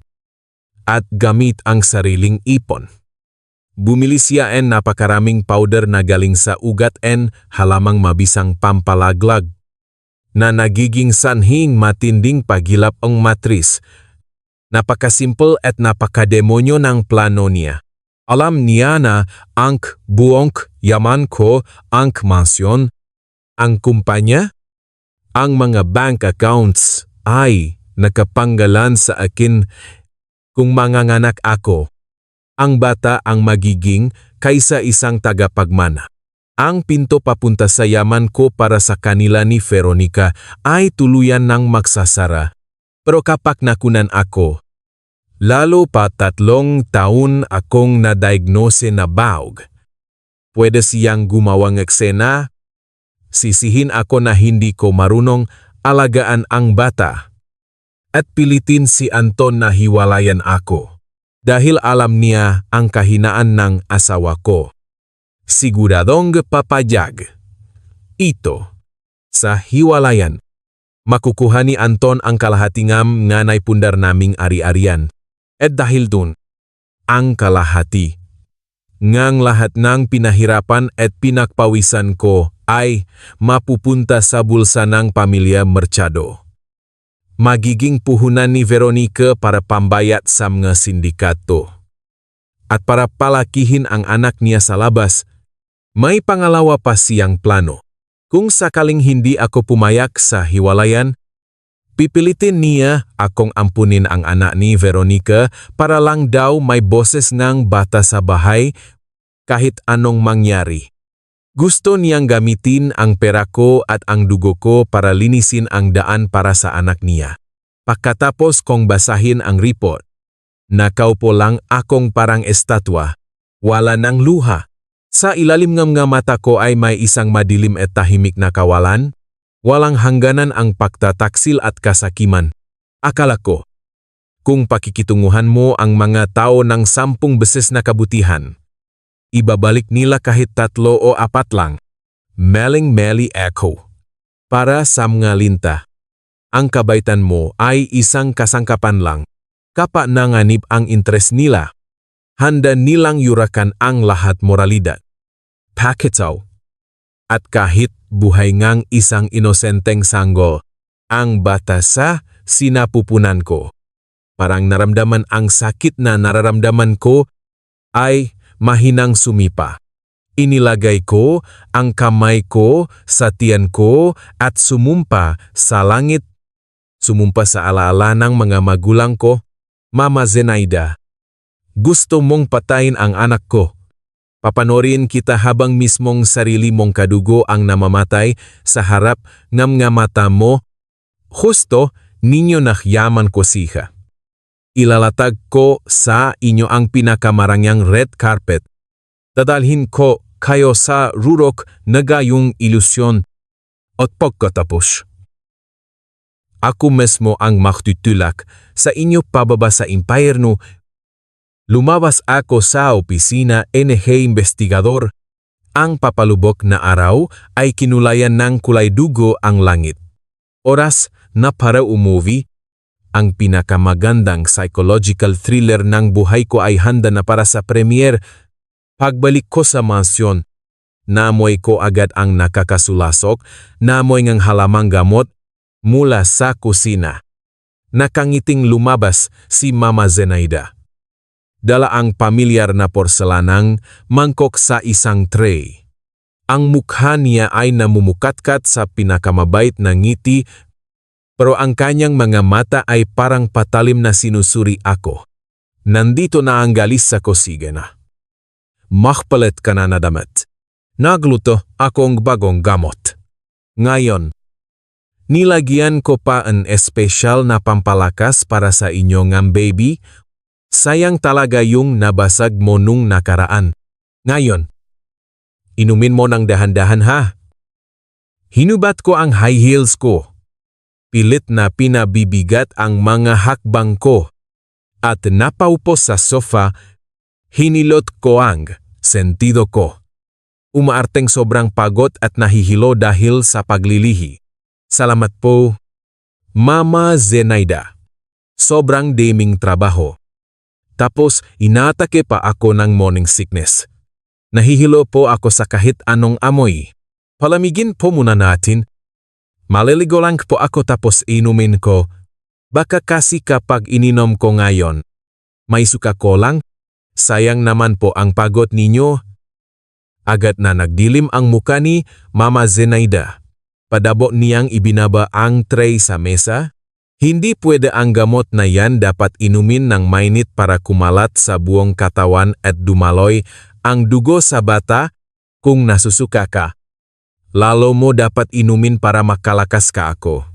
A: At gamit ang sariling ipon. Bumili siya ng napakaraming powder na galing sa ugat and halamang mabisang pampalaglag na nagiging sanhing matinding pagilap ang matris. Napakasimple at napakademonyo ng plano niya. Alam niya na ang buong yaman ko, ang mansyon, ang kumpanya, ang mga bank accounts ay nakapanggalan sa akin kung manganganak ako. Ang bata ang magiging kaysa isang tagapagmana. Ang pinto papunta sa yaman ko para sa kanila ni Veronica ay tuluyan ng magsasara. Pero kapag nakunan ako, lalo pa 3 taon akong na-diagnose na baog. Pwede siyang gumawang eksena, sisihin ako na hindi ko marunong alagaan ang bata. At pilitin si Anton na hiwalayan ako. Dahil alam niya ang kahinaan ng asawa ko. Siguradong papayag. Ito, sa hiwalayan, makukuha ni Anton ang kalahatingam nga naipundar naming ari-arian. At dahil dun, ang kalahati, ngang lahat ng pinahirapan at pinagpawisan ko ay mapupunta sa bulsa ng pamilya Mercado. Magiging puhunan ni Veronica para pambayad sa mga sindikato. At para palakihin ang anak niya sa labas, may pangalawa pa siyang plano. Kung sakaling hindi ako pumayak sa hiwalayan, Pipilitin niya akong ampunin ang anak ni Veronica para lang daw may boses ng bata sa bahay kahit anong mangyari. Gusto niyang gamitin ang pera ko at ang dugo ko para linisin ang daan para sa anak niya. Pagkatapos kong basahin ang report, nakaupo lang akong parang estatwa, wala ng luha. Sa ilalim ng mga mata ko ay may isang madilim at tahimik na kawalan. Walang hangganan ang pagtataksil at kasakiman. Akala ko, kung pakikitunguhan mo ang mga tao ng 10 beses na kabutihan, ibabalik nila kahit 3 o 4 lang. Meling-meli ako. Para sa mga linta, ang kabaitan mo ay isang kasangkapan lang. Kapag nanganib ang interes nila, handa nilang yurakan ang lahat moralidad. Pakitaw. At kahit buhay ngang isang inosenteng sanggol, ang bata sa sinapupunan ko. Parang naramdaman ang sakit na nararamdaman ko ay mahinang sumipa. Inilagay ko ang kamay ko sa tiyan ko at sumumpa sa langit. Sumumpa sa alaala ng mga magulang ko, Mama Zenaida. Gusto mong patayin ang anak ko. Papanorin kita habang mismong sarili mong kadugo ang namamatay sa harap ng mga mata mo. Husto, ninyo nakyaman ko siya. Ilalatag ko sa inyo ang pinakamarangyang red carpet. Dadalhin ko kayo sa rurok na gayong ilusyon at pagkatapos. Ako mesmo ang magtutulak sa inyo pababa sa impyerno. Lumabas ako sa opisina NG Investigador. Ang papalubok na araw ay kinulayan ng kulay dugo ang langit. Oras na para umuwi. Ang pinakamagandang psychological thriller ng buhay ko ay handa na para sa premiere. Pagbalik ko sa mansyon, namoy ko agad ang nakakasulasok, namoy ng halamang gamot mula sa kusina. Nakangiting lumabas si Mama Zenaida. Dala ang pamilyar na porselanang mangkok sa isang tray. Ang mukha niya ay namumukatkat sa pinakamabait na ngiti, pero ang kanyang mga mata ay parang patalim na sinusuri ako. Nandito na ang galis sa kusina. Makpalit ka na damit. Nagluto akong bagong gamot. Ngayon, nilagyan ko pa ang espesyal na pampalakas para sa inyong baby. Sayang talaga yung nabasag mo nung nakaraan. Ngayon, inumin mo ng dahan-dahan ha. Hinubat ko ang high heels ko. Pilit na pinabibigat ang mga hakbang ko. At napaupo sa sofa, hinilot ko ang sentido ko. Umaarteng sobrang pagod at nahihilo dahil sa paglilihi. Salamat po, Mama Zenaida. Sobrang daming trabaho. Tapos inatake pa ako ng morning sickness. Nahihilo po ako sa kahit anong amoy. Palamigin po muna natin. Maliligo lang po ako tapos inumin ko. Baka kasi kapag ininom ko ngayon, may suka ko lang. Sayang naman po ang pagod ninyo. Agad na nagdilim ang muka ni Mama Zenaida. Padabo niyang ibinaba ang tray sa mesa. Hindi pwede ang gamot na yan, dapat inumin ng mainit para kumalat sa buong katawan at dumaloy ang dugo sa bata kung nasusuka ka. Lalo mo dapat inumin para makalakas ka ako.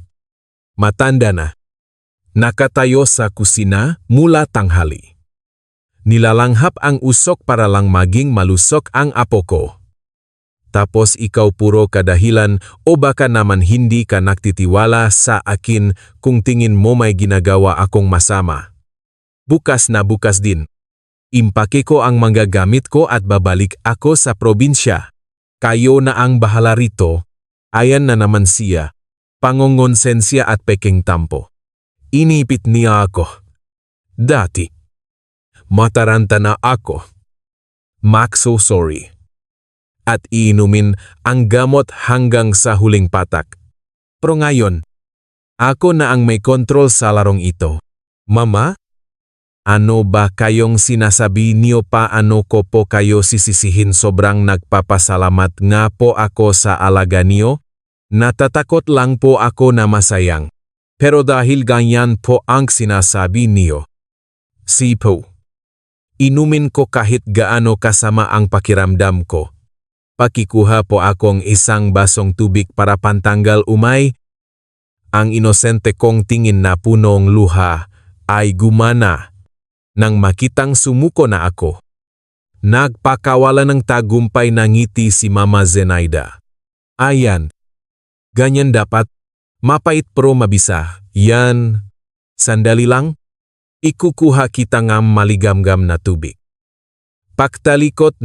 A: Matanda na. Nakatayo sa kusina mula tanghali. Nilalanghap ang usok para lang maging malusok ang apo ko. Tapos ikaw puro kadahilan o baka naman hindi ka nagtitiwala sa akin kung tingin mo may ginagawa akong masama. Bukas na bukas din. Impake ko ang mga gamit ko at babalik ako sa probinsya. Kayo na ang bahala rito. Ayan na naman siya. Pangongonsensya at peking tampo. Inipit niya ako. Dati. Mataranta na ako. Max, so sorry. At iinumin ang gamot hanggang sa huling patak. Pero ngayon, ako na ang may kontrol sa larong ito. Mama? Ano ba kayong sinasabi niyo, paano ko po kayo sisisihin? Sobrang nagpapasalamat nga po ako sa alaga niyo. Natatakot lang po ako na masayang. Pero dahil ganyan po ang sinasabi niyo, sipo. Inumin ko kahit gaano kasama ang pakiramdam ko. Pakikuha po akong isang basong tubig para pantanggal umay. Ang inosente kong tingin na punong luha ay gumana nang makitang sumuko na ako. Nagpakawala ng tagumpay na ngiti si Mama Zenaida. Ayan. Ganyan dapat. Mapait pero mabisa. Yan. Sandali lang. Ikukuha kita ng maligamgam na tubig. Paktalikot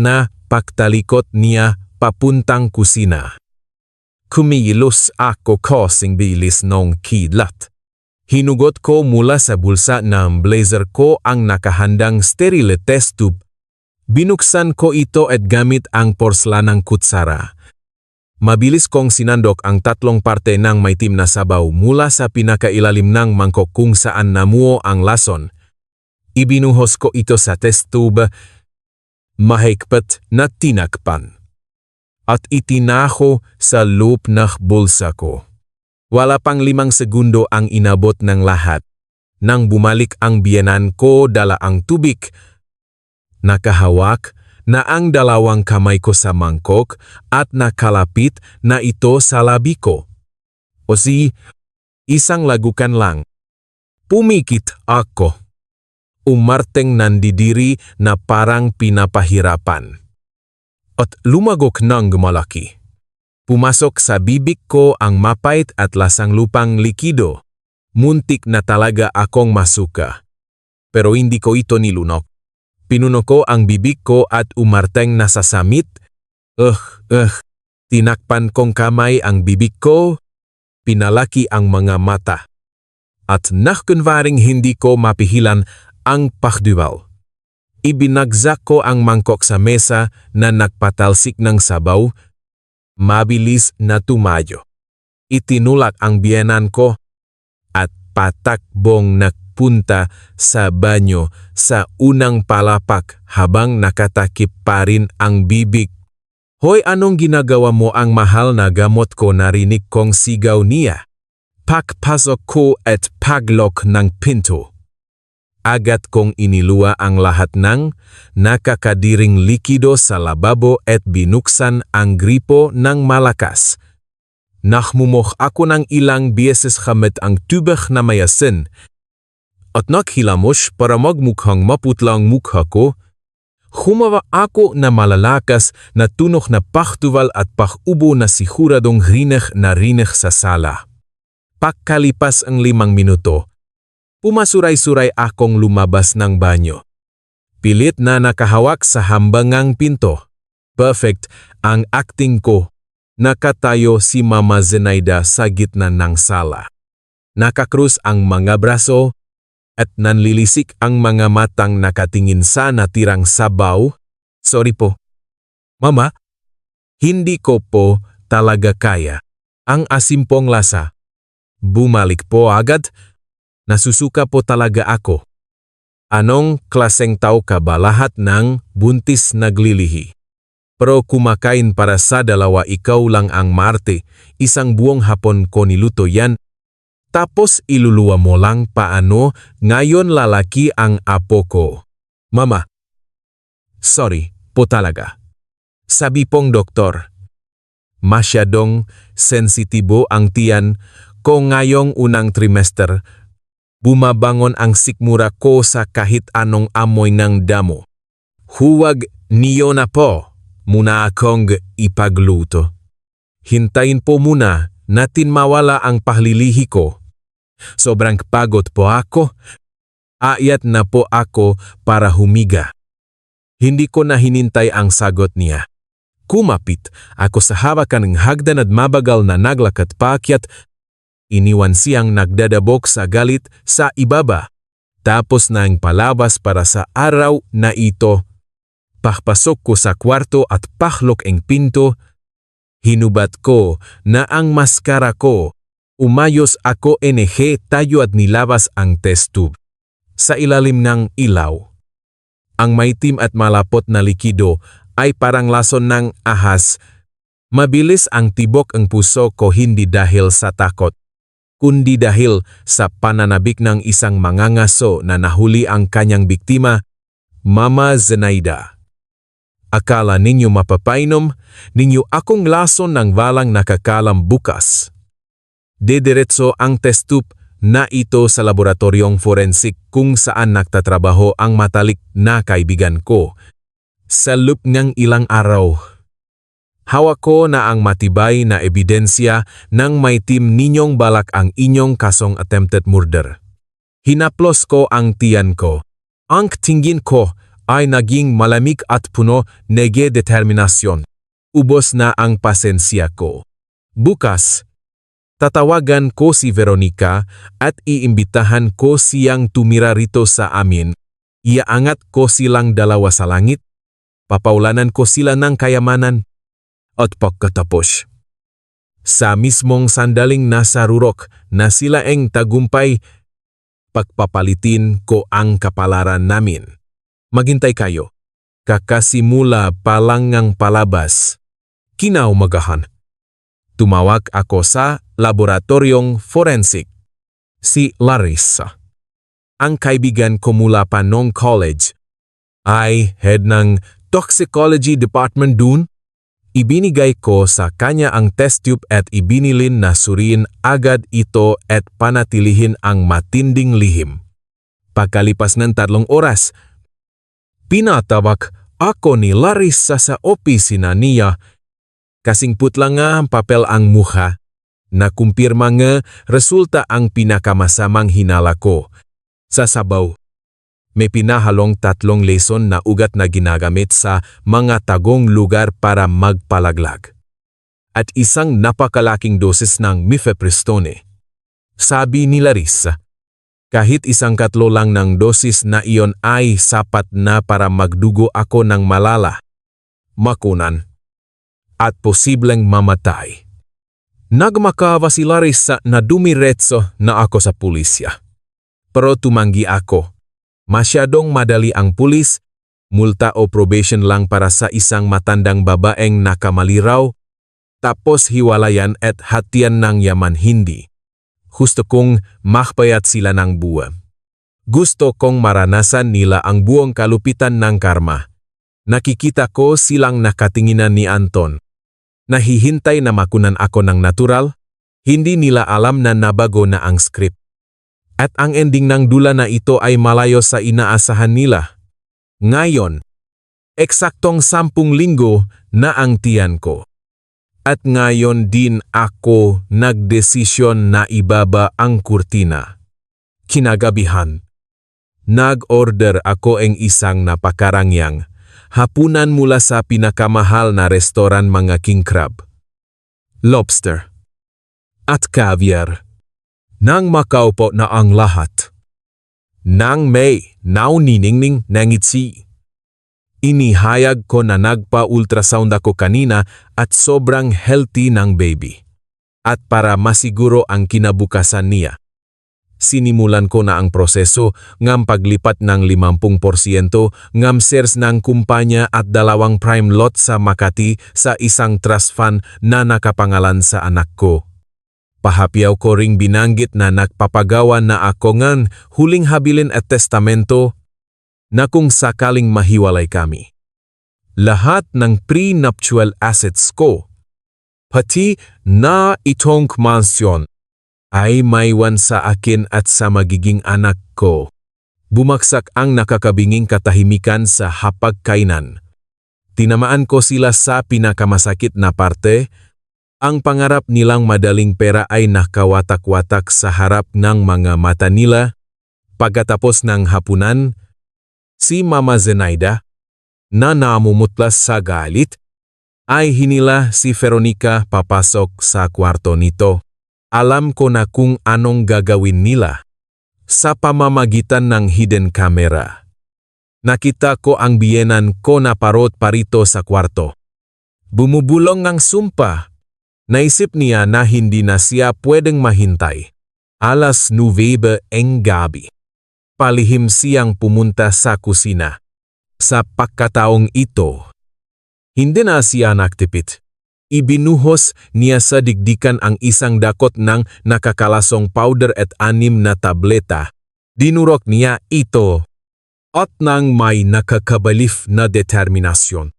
A: niya papuntang kusina. Kumilos ako kasing bilis nung kidlat. Hinugot ko mula sa bulsa ng blazer ko ang nakahandang sterile test tube. Binuksan ko ito at gamit ang porslanang kutsara. Mabilis kong sinandok ang 3 parte ng maitim na sabaw mula sa pinakailalim ng mangkok kung saan namuo ang lason. Ibinuhos ko ito sa test tube, mahigpit na tinakpan. At itinaho sa loob ng bulsa ko. Wala pang 5 segundo ang inabot ng lahat. Nang bumalik ang biyenan ko dala ang tubig, nakahawak na ang 2 kamay ko sa mangkok at nakalapit na ito sa labi ko. O isang lagukan lang. Pumikit ako. Umarteng nandidiri na parang pinapahirapan. At lumagok ng malaki. Pumasok sa bibig ko ang mapait at lasang lupang likido. Muntik na talaga akong masuka. Pero hindi ko ito nilunok. Pinuno ko ang bibig ko at umarteng na sasamit. Tinakpan kong kamay ang bibig ko. Pinalaki ang mga mata. At nakunwaring hindi ko mapihilan ang pakduwal. Ibinagzak ko ang mangkok sa mesa na nagpatalsik ng sabaw. Mabilis na tumayo. Itinulak ang biyenan ko at patakbong punta sa banyo sa unang palapak habang nakatakip pa rin ang bibig. Hoy, anong ginagawa mo? Ang mahal na gamot ko, narinig kong sigaw niya. Pagpasok ko at paglok ng pinto. Agad kong iniluwa ang lahat ng nakakadiring likido sa lababo at binuksan ang gripo ng malakas. Nakmumok ako ng ilang beses gamit ang tubig na may asin. At naghilamos para magmukhang maputlang mukha ko. Humawa ako na malalakas na tunog na paktuwal at pakubo na siguradong rinig na rinig sa sala. Pagkalipas ang 5 minuto, pumasuray-suray akong lumabas ng banyo. Pilit na nakahawak sa hambangang pinto. Perfect ang acting ko. Nakatayo si Mama Zenaida sa gitna ng sala. Nakakrus ang mga braso at nanlilisik ang mga matang nakatingin sa natirang sabaw. Sorry po. Mama, hindi ko po talaga kaya. Ang asimpong lasa. Bumalik po agad. Nasusuka po talaga ako. Anong klaseng tao ka ba? Lahat ng buntis naglilihi. Pero kumakain para sa 2, ikaw lang ang Marte. 1 buong hapon ko niluto yan. Tapos iluluwa mo lang paano ngayon lalaki ang apo ko. Mama, sorry po talaga. Sabi pong doktor, masyadong sensitibo ang tiyan ko ngayong unang trimester. Bumabangon ang sikmura ko sa kahit anong amoy ng damo. Huwag niyo na po muna akong ipagluto. Hintayin po muna natin mawala ang paglilihi ko. Sobrang pagod po ako. Aayat na po ako para humiga. Hindi ko na hinintay ang sagot niya. Kumapit ako sa hawakan ng hagdan at mabagal na naglakad paakyat. Iniwan siyang nagdadabok sa galit sa ibaba. Tapos nang palabas para sa araw na ito. Pakpasok ko sa kwarto at paklok ang pinto. Hinubat ko na ang maskara ko. Umayos ako tayo at nilabas ang test tube. Sa ilalim ng ilaw. Ang maitim at malapot na likido ay parang lason ng ahas. Mabilis ang tibok ang puso ko hindi dahil sa takot. kundi dahil sa pananabik ng isang mangangaso na nahuli ang kanyang biktima, Mama Zenaida. Akala ninyo mapapainom, ninyo akong lason ng walang nakakalam bukas. Dediretso ang test tube na ito sa laboratoryong forensik kung saan nagtatrabaho ang matalik na kaibigan ko. Sa loob ng ilang araw, hawak ko na ang matibay na ebidensya ng may team ninyong balak ang inyong kasong attempted murder. Hinaplos ko ang tiyan ko. Ang tingin ko ay naging malamig at puno ng determinasyon. Ubos na ang pasensya ko. Bukas, tatawagan ko si Veronica at iimbitahan ko siyang tumira rito sa amin. Iaangat ko silang dalawa sa langit. Papaulanan ko sila ng kayamanan. At pagkatapos, sa mismong sandaling nasa rurok na sila ang tagumpay, pagpapalitin ko ang kapalaran namin. Maghintay kayo. Kakasimula pa lang ng palabas. Kinaumagahan. Tumawag ako sa laboratoryong forensik. Si Larissa, ang kaibigan ko mula pa noong college, ay head ng toxicology department dun. Ibinigay ko sa kanya ang test tube at ibinilin na suriin agad ito at panatilihin ang matinding lihim. Pagkalipas ng 3 oras, pinatawag ako ni Larissa sa opisina niya. Kasing putla nga ang papel ang mukha. Nakumpirma nga resulta ang pinakamasamang hinala ko. Sa sabaw, may pinahalong 3 leson na ugat na ginagamit sa mga tagong lugar para magpalaglag. At isang napakalaking dosis ng mifepristone. Sabi ni Larissa, kahit 1/4 lang ng dosis na iyon ay sapat na para magdugo ako ng malala, makunan, at posibleng mamatay. Nagmakaawa si Larissa na dumiretso na ako sa pulisya. Pero tumanggi ako. Masyadong madali ang pulis, multa o probation lang para sa isang matandang babaeng nakamaliraw, tapos hiwalayan at hatian ng yaman hindi. Gusto kong makpayat sila ng buwan. Gusto kong maranasan nila ang buong kalupitan ng karma. Nakikita ko silang nakatinginan ni Anton. Nahihintay na makunan ako ng natural, hindi nila alam na nabago na ang script. At ang ending ng dula na ito ay malayo sa inaasahan nila. Ngayon, eksaktong 10 linggo na ang tiyan ko. At ngayon din ako nagdesisyon na ibaba ang kurtina. Kinagabihan, nag-order ako ng isang napakarangyang hapunan mula sa pinakamahal na restoran mga king crab, lobster, at caviar. Nang makaupo na ang lahat, nang may nauniningning nangitsi, inihayag ko na nagpa-ultrasound ako kanina at sobrang healthy ng baby. At para masiguro ang kinabukasan niya, sinimulan ko na ang proseso ng paglipat ng 50% ng shares ng kumpanya at 2 prime lot sa Makati sa isang trust fund na nakapangalan sa anak ko. Pahapyaw ko ring binanggit na nagpapagawa na ako ng huling habilin at testamento na kung sakaling mahiwalay kami. Lahat ng prenuptial assets ko, pati na itong mansyon, ay maiwan sa akin at sa magiging anak ko. Bumaksak ang nakakabinging katahimikan sa hapagkainan. Tinamaan ko sila sa pinakamasakit na parte. Ang pangarap nilang madaling pera ay nakawatak-watak sa harap ng mga mata nila. Pagkatapos ng hapunan, si Mama Zenaida, na namumutlas sa galit, ay hinila si Veronica papasok sa kwarto nito. Alam ko na kung anong gagawin nila sa pamamagitan ng hidden camera. Nakita ko ang biyenan ko na parot parito sa kwarto. Bumubulong ng sumpa. Naisip niya na hindi na siya pwedeng mahintay. 9:00 ng gabi. Palihim siyang pumunta sa kusina. Sa pagkataong ito, hindi na siya nagtipid. Ibinuhos niya sa digdikan ang isang dakot ng nakakalasong powder at 6 na tableta. Dinurok niya ito at nang may nakakabalif na determinasyon.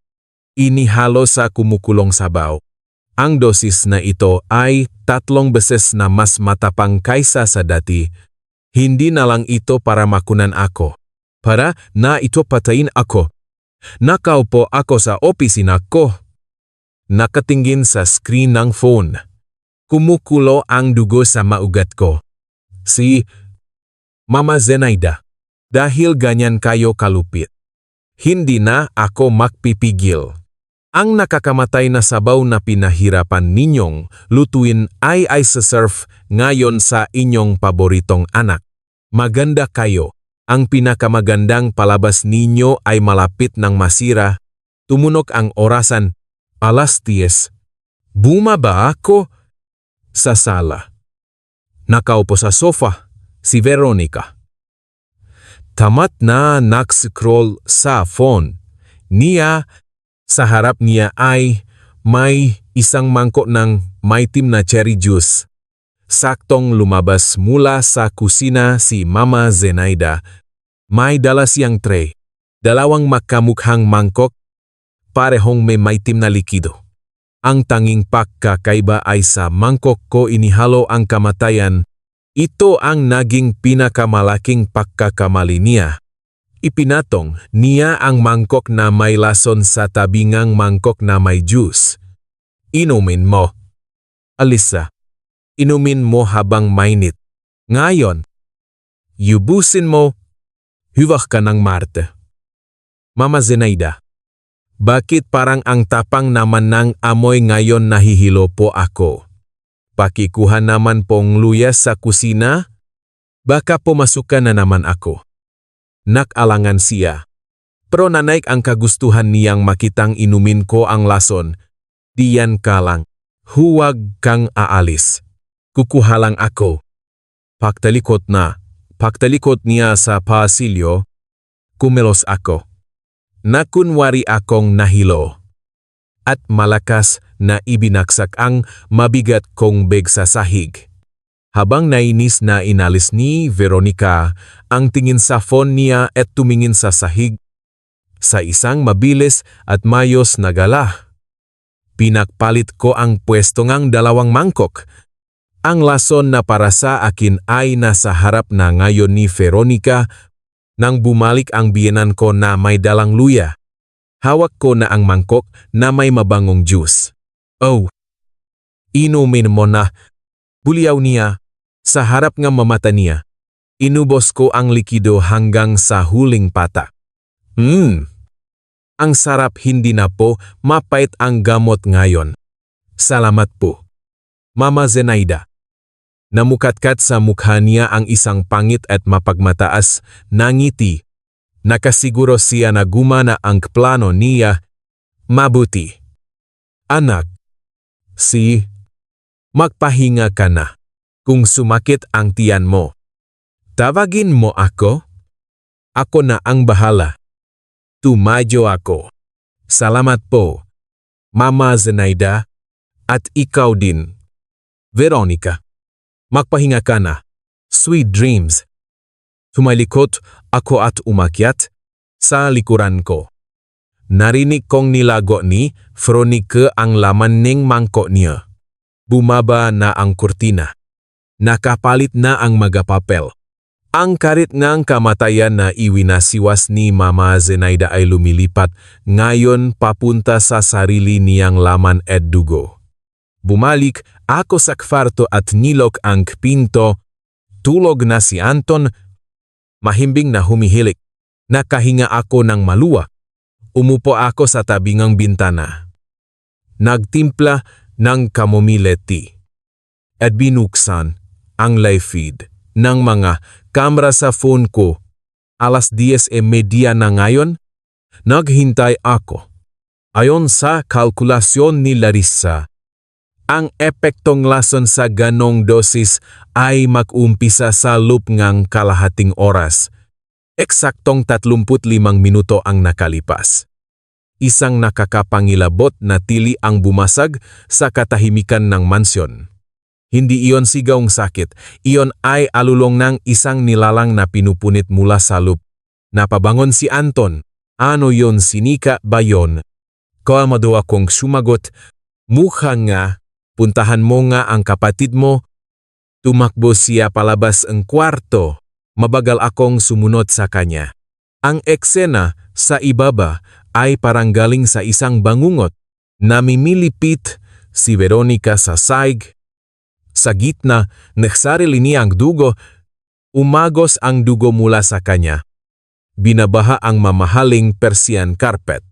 A: Inihalo sa kumukulong sabaw. Ang dosis na ito ay 3 beses na mas matapang kaysa sa dati. Hindi na lang ito para makunan ako. Para na ito patayin ako. Nakaupo ako sa opisina ko. Nakatingin sa screen ng phone. Kumukulo ang dugo sa maugat ko. Si Mama Zenaida, dahil ganyan kayo kalupit. Hindi na ako magpipigil. Ang nakakamatay na sabaw na pinahirapan ninyong lutuin ay ice-surf ngayon sa inyong paboritong anak. Maganda kayo. Ang pinakamagandang palabas ninyo ay malapit ng masira. Tumunog ang orasan. Alas 10. Bumaba ako sa sala. Nakaupo sa sofa si Veronica. Tamat na nagscroll sa phone niya. Sa harap niya ay may isang mangkok ng maitim na cherry juice. Saktong lumabas mula sa kusina si Mama Zenaida. May dala siyang tray. 2 magkamukhang mangkok, parehong may maitim na likido. Ang tanging pagkakaiba ay sa mangkok ko inihalo ang kamatayan. Ito ang naging pinakamalaking pagkakamali niya. Ipinatong niya ang mangkok na may lason sa tabingang mangkok na may juice. Inumin mo. Alisa, inumin mo habang mainit. Ngayon, yubusin mo, huwag ka ng Marte. Mama Zenaida, bakit parang ang tapang naman ng amoy ngayon nahihilo po ako? Pakikuha naman pong luya sa kusina? Baka pumasukan na naman ako. Nakalangan siya. Pero nanaik ang kagustuhan niyang makitang inumin ko ang lason. Diyan ka lang. Huwag kang aalis. Kukuha lang ako. Pagtalikot niya sa pasilyo. Kumilos ako. Nakunwari akong nahilo. At malakas na ibinaksak ang mabigat kong bag sa sahig. Habang nainis na inalis ni Veronica ang tingin sa phone niya at tumingin sa sahig. Sa isang mabilis at mayos na gala. Pinakpalit ko ang pwesto ngang 2 mangkok. Ang lason na para sa akin ay nasa harap na ngayon ni Veronica nang bumalik ang biyenan ko na may dalang luya. Hawak ko na ang mangkok na may mabangong juice. Oh, inumin mo na. Buliyaw niya. Sa harap ng mamata niya. Inubos ko ang likido hanggang sa huling patak. Ang sarap, hindi na po mapait ang gamot ngayon. Salamat po. Mama Zenaida. Namukatkat sa mukha niya ang isang pangit at mapagmataas na ngiti. Nakasiguro siya na gumana ang plano niya. Mabuti. Anak. Magpahinga ka na. Kung sumakit ang tiyan mo, tawagin mo ako. Ako na ang bahala. Tumadyo ako. Salamat po, Mama Zenaida, at ikaw din, Veronica. Magpahinga ka na. Sweet dreams. Tumalikot ako at umakyat sa likuran ko. Narinig kong nilago ni Veronica ang laman ng mangkok niya. Bumaba na ang kurtina. Nakapalit na ang magapapel. Ang karit ng kamatayan na iwinasiwas ni Mama Zenaida ay lumilipat ngayon papunta sa sarili niyang laman at dugo. Bumalik ako sa kwarto at nilok ang pinto. Tulog na si Anton. Mahimbing na humihilik. Nakahinga ako ng maluwa. Umupo ako sa tabingang bintana. Nagtimpla ng chamomile tea. At binuksan ang live feed ng mga kamera sa phone ko. Alas 10:30 na ngayon. Naghintay ako. Ayon sa kalkulasyon ni Larissa, ang epektong lason sa ganong dosis ay mag-umpisa sa loob ng kalahating oras. Eksaktong 35 minuto ang nakalipas. isang nakakapangilabot na tili ang bumasag sa katahimikan ng mansyon. Hindi iyon sigawng sakit, iyon ay alulong ng isang nilalang na pinupunit mula sa loop. Napabangon si Anton. Ano yon, sinika ba yon? Kalmado akong sumagot, mukha nga, puntahan mo nga ang kapatid mo. Tumakbo siya palabas ang kwarto. Mabagal akong sumunod sa kanya. Ang eksena sa ibaba ay parang galing sa isang bangungot. Namimilipit si Veronica sa saig. Sa gitna, nagsarili niya ang dugo. Umagos ang dugo mula sa kanya. Binabaha ang mamahaling Persian carpet.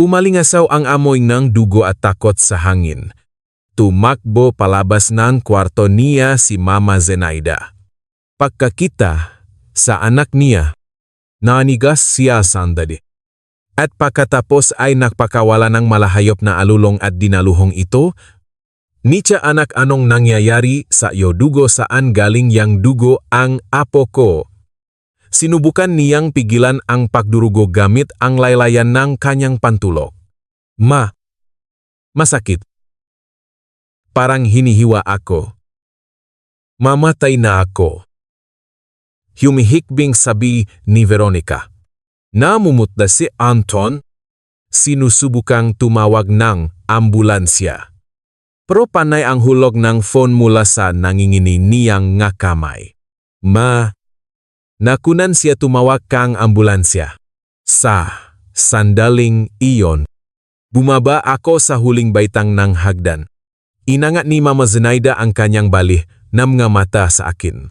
A: Umalingasaw ang amoy ng dugo at takot sa hangin. Tumakbo palabas ng kwarto niya si Mama Zenaida. Pagkakita sa anak niya, nanigas siya sandali. At pagkatapos ay nagpakawala ng malahayop na alulong at dinaluhong ito. Nicha anak, anong nangyayari sa iyo? Dugo, saan galing yang dugo? Ang apo ko. Sinubukan niyang pigilan ang pagdurugo gamit ang laylayan ng kanyang pantulok. Masakit. Parang hinihiwa ako. Mamatay na ako. Humihikbing sabi ni Veronica. Namumutda si Anton. Sinusubukang tumawag ng ambulansya. Pero panay ang hulog ng phone mula sa nangingini niyang nga kamay. Nakunan siya tumawag kang ambulansya. Sa sandaling iyon, bumaba ako sa huling baitang ng hagdan. Inangat ni Mama Zenaida ang kanyang bali na mga mata sa akin.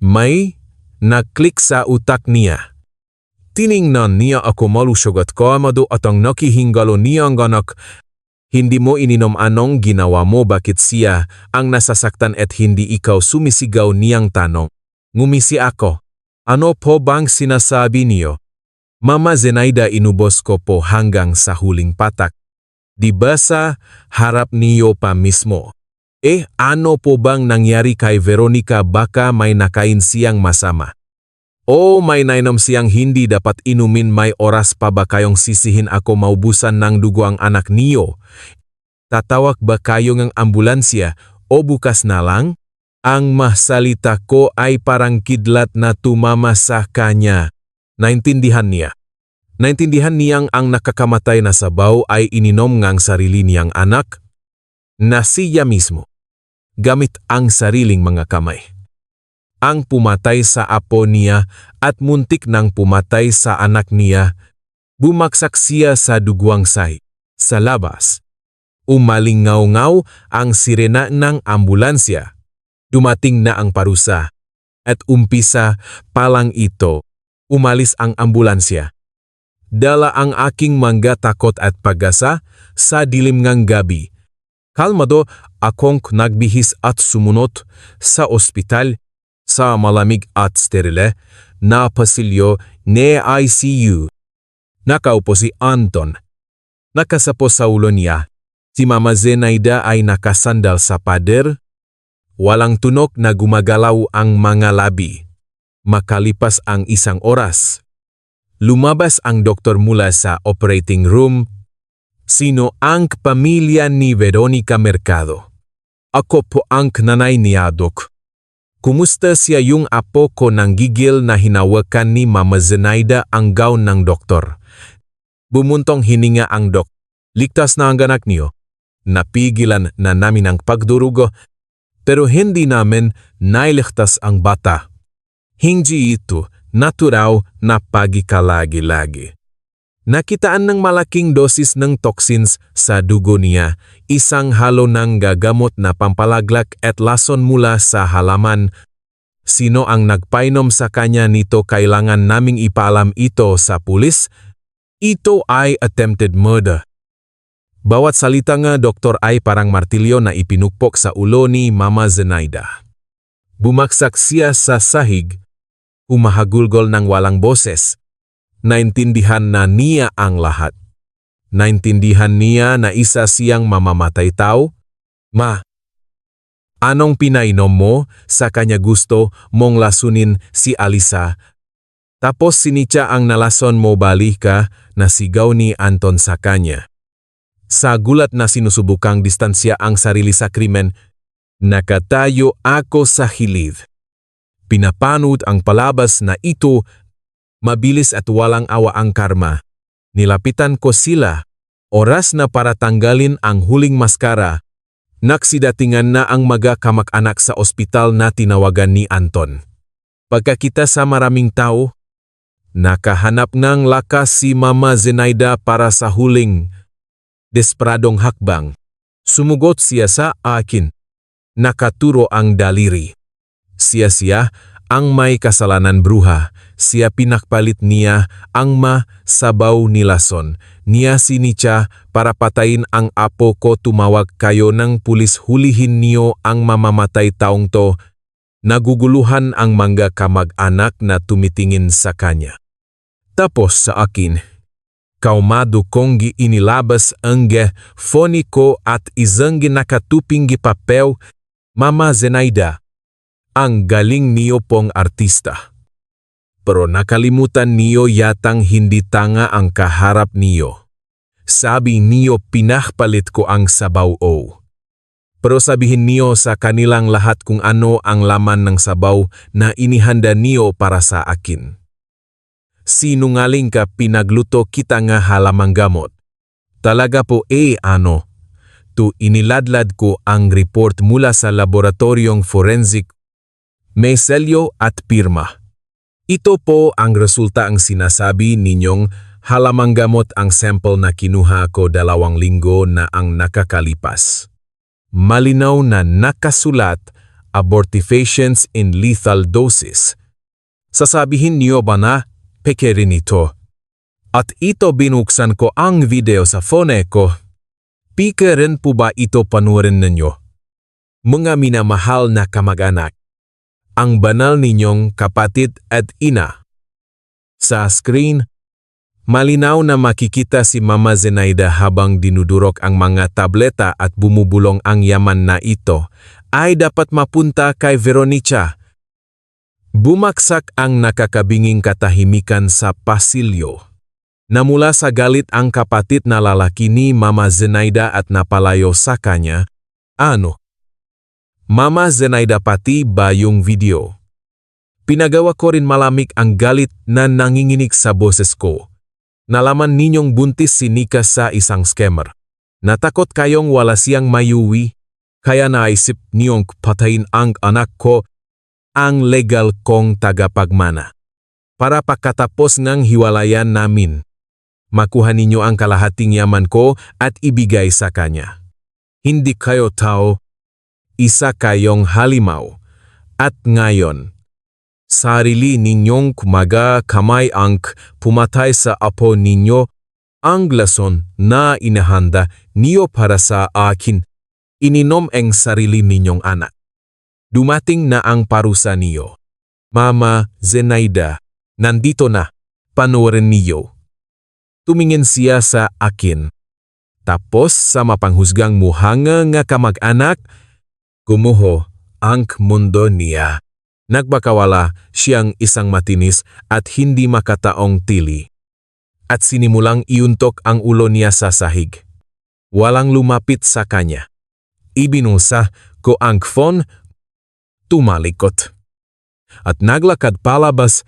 A: May naklik sa utak niya. Tiningnan niya ako malusog at kalmado at ang nakihingalo niyang anak. Hindi mo ininom, anong ginawa mo? Bakit siya ang nasasaktan at hindi ikaw? Sumisigaw niyang tanong. Ngumisi ako. Ano po bang sinasabi niyo? Mama Zenaida, inubos ko po hanggang sa huling patak. Di ba sa harap niyo pa mismo? Ano po bang nangyari kay Veronica? Baka may nakain siyang masama. O may nainom siyang hindi dapat inumin. May oras pa ba kayong sisihin ako maubusan ng dugo ang anak niyo? Tatawag ba kayo ng ambulansya o bukas na lang? Ang masalita ko ay parang kidlat na tumama sa kanya. Naintindihan niya. Naintindihan niyang ang nakakamatay na sabaw ay ininom ngang sarili niyang anak na siya mismo, gamit ang sariling mga kamay. Ang pumatay sa apo niya at muntik nang pumatay sa anak niya. Bumaksak siya sa duguang say. Sa labas, umalingaw-ngaw ang sirena ng ambulansya. Dumating na ang parusa. At umpisa pa lang ito, umalis ang ambulansya. Dala ang aking mga takot at pag-asa sa dilim ng gabi. Kalmado akong nagbihis at sumunod sa ospital sa malamig at sterile na pasilyo ni ICU. Nakaupo si Anton. Nakasapo sa ulo niya. Si Mama Zenaida ay nakasandal sa pader. Walang tunok na gumagalaw ang mga labi. Makalipas ang isang oras, lumabas ang doktor mula sa operating room. Sino ang pamilya ni Veronica Mercado? Ako po ang nanay niya, Dok. Kumusta siya? Yung apo ko? Nang gigil na hinawakan ni Mama Zenaida ang gown ng doktor. Bumuntong hininga ang dok. Ligtas na ang anak niyo. Napigilan na namin ang pagdurugo. Pero hindi namin nailigtas ang bata. Hindi ito natural na pagikalagi-lagi. Nakitaan ng malaking dosis ng toxins sa dugo niya, isang halo ng gagamot na pampalaglak at lason mula sa halaman. Sino ang nagpainom sa kanya nito? Kailangan naming ipaalam ito sa pulis. Ito ay attempted murder. Bawat salita nga doktor ay parang martilyo na ipinukpok sa ulo ni Mama Zenaida. Bumaksak siya sa sahig, humahagulgol ng walang boses. Naintindihan na niya ang lahat. Naintindihan niya na isa siyang mamamatay tao. Anong pinainom mo? Sa kanya gusto mong lasunin si Alisa. Tapos sinica ang nalason mo balik ka na sigaw ni Anton sa kanya. Sa gulat na sinusubukang distansya ang sarili sa krimen, nakatayo ako sa hilid. Pinapanood ang palabas na ito, mabilis at walang awa ang karma. Nilapitan ko sila, oras na para tanggalin ang huling maskara. Naksidatingan na ang mga kamag-anak sa ospital na tinawagan ni Anton. Pagkakita sa maraming tao, nakahanap ng lakas si Mama Zenaida para sa huling desperadong hakbang. Sumugot siya sa akin. Nakaturo ang daliri. Siya ang may kasalanan bruha. Siya pinakpalit niya ang sabaw nilason. Niya sinica para patayin ang apo ko. Tumawag kayo ng pulis, hulihin niyo ang mamamatay taong to. Naguguluhan ang mga kamag-anak na tumitingin sa kanya. Tapos sa akin, kaumado kong inilabas ang phone ko at isang nakatuping papel. Mama Zenaida, ang galing niyo pong artista. Pero nakalimutan niyo yatang hindi tanga ang kaharap niyo. Sabi niyo pinakpalit ko ang sabaw o. Pero sabihin niyo sa kanilang lahat kung ano ang laman ng sabaw na inihanda niyo para sa akin. Sinungaling ka, pinagluto kita nga halamang gamot. Talaga po ano? Tu iniladlad ko ang report mula sa laboratoryong forensic. May selyo at pirma. Ito po ang resulta ang sinasabi ninyong halamang gamot ang sample na kinuha ko 2 linggo na ang nakakalipas. Malinaw na nakasulat, abortifacients in lethal doses. Sasabihin niyo ba na peke rin ito? At ito binuksan ko ang video sa phone ko. Pike rin po ba ito panuorin ninyo? Mga minamahal na kamag-anak, ang banal ninyong kapatid at ina. Sa screen, malinaw na makikita si Mama Zenaida habang dinudurok ang mga tableta at bumubulong ang yaman na ito ay dapat mapunta kay Veronica. Bumaksak ang nakakabinging katahimikan sa pasilyo. Namula sa galit ang kapatid na lalaki ni Mama Zenaida at napalayo sa kanya. Ano? Mama Zenaida, pati ba yung video? Pinagawa ko rin malamig ang galit na nanginginig sa boses ko. Nalaman ninyong buntis si Nika sa isang scammer. Natakot kayong wala siyang mayuwi, kaya naisip niyong patayin ang anak ko, ang legal kong tagapagmana. Para pagkatapos ng hiwalayan namin, makuha ninyo ang kalahating yaman ko at ibigay sa kanya. Hindi kayo tao, isa kayong halimaw. At ngayon, sarili ninyong kamay ang pumatay sa apo ninyo, ang lason na inahanda niyo para sa akin, ininom ang sarili ninyong anak. Dumating na ang parusa niyo. Mama Zenaida, nandito na, panoorin niyo. Tumingin siya sa akin. Tapos sa mapanghusgang muhanga nga kamag-anak, gumuho ang mundo niya. Nagbakawala siyang isang matinis at hindi makataong tili. At sinimulang iuntok ang ulo niya sa sahig. Walang lumapit sa kanya. Ibinusa ko ang phone, tumalikot. At naglakad palabas,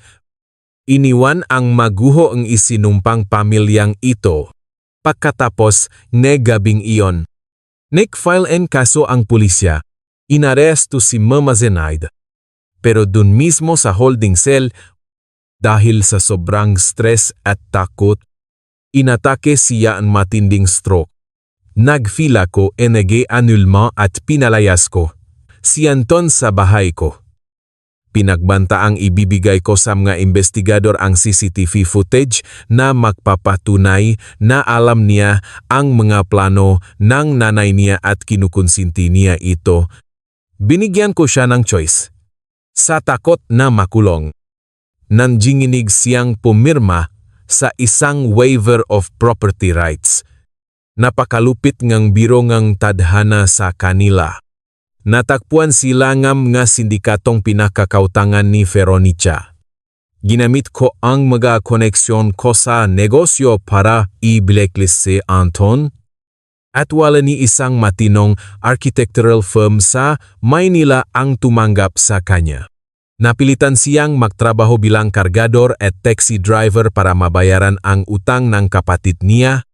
A: iniwan ang maguho ang isinumpang pamilyang ito. Pagkatapos gabing iyon, nag-file en kaso ang pulisya. Inaresto si Mama Zenaida. Pero dun mismo sa holding cell, dahil sa sobrang stress at takot, inatake siya ang matinding stroke. Nagfila ko anulma at pinalayas ko si Anton sa bahay ko. Pinagbantaang ibibigay ko sa mga investigador ang CCTV footage na magpapatunay na alam niya ang mga plano ng nanay niya at kinukonsinti niya ito. Binigyan ko siya ng choice. Sa takot na makulong, nanginginig siyang pumirma sa isang waiver of property rights. Napakalupit ngang biro ngang tadhana sa kanila. Natakpuan sila ngam nga sindikatong pinakakautangan ni Veronica. Ginamit ko ang mga koneksyon ko sa negosyo para i-blacklist si Anton. At wala ni isang matinong architectural firm sa Maynila ang tumanggap sa kanya. Napilitan siyang magtrabaho bilang kargador at taxi driver para mabayaran ang utang ng kapatid niya.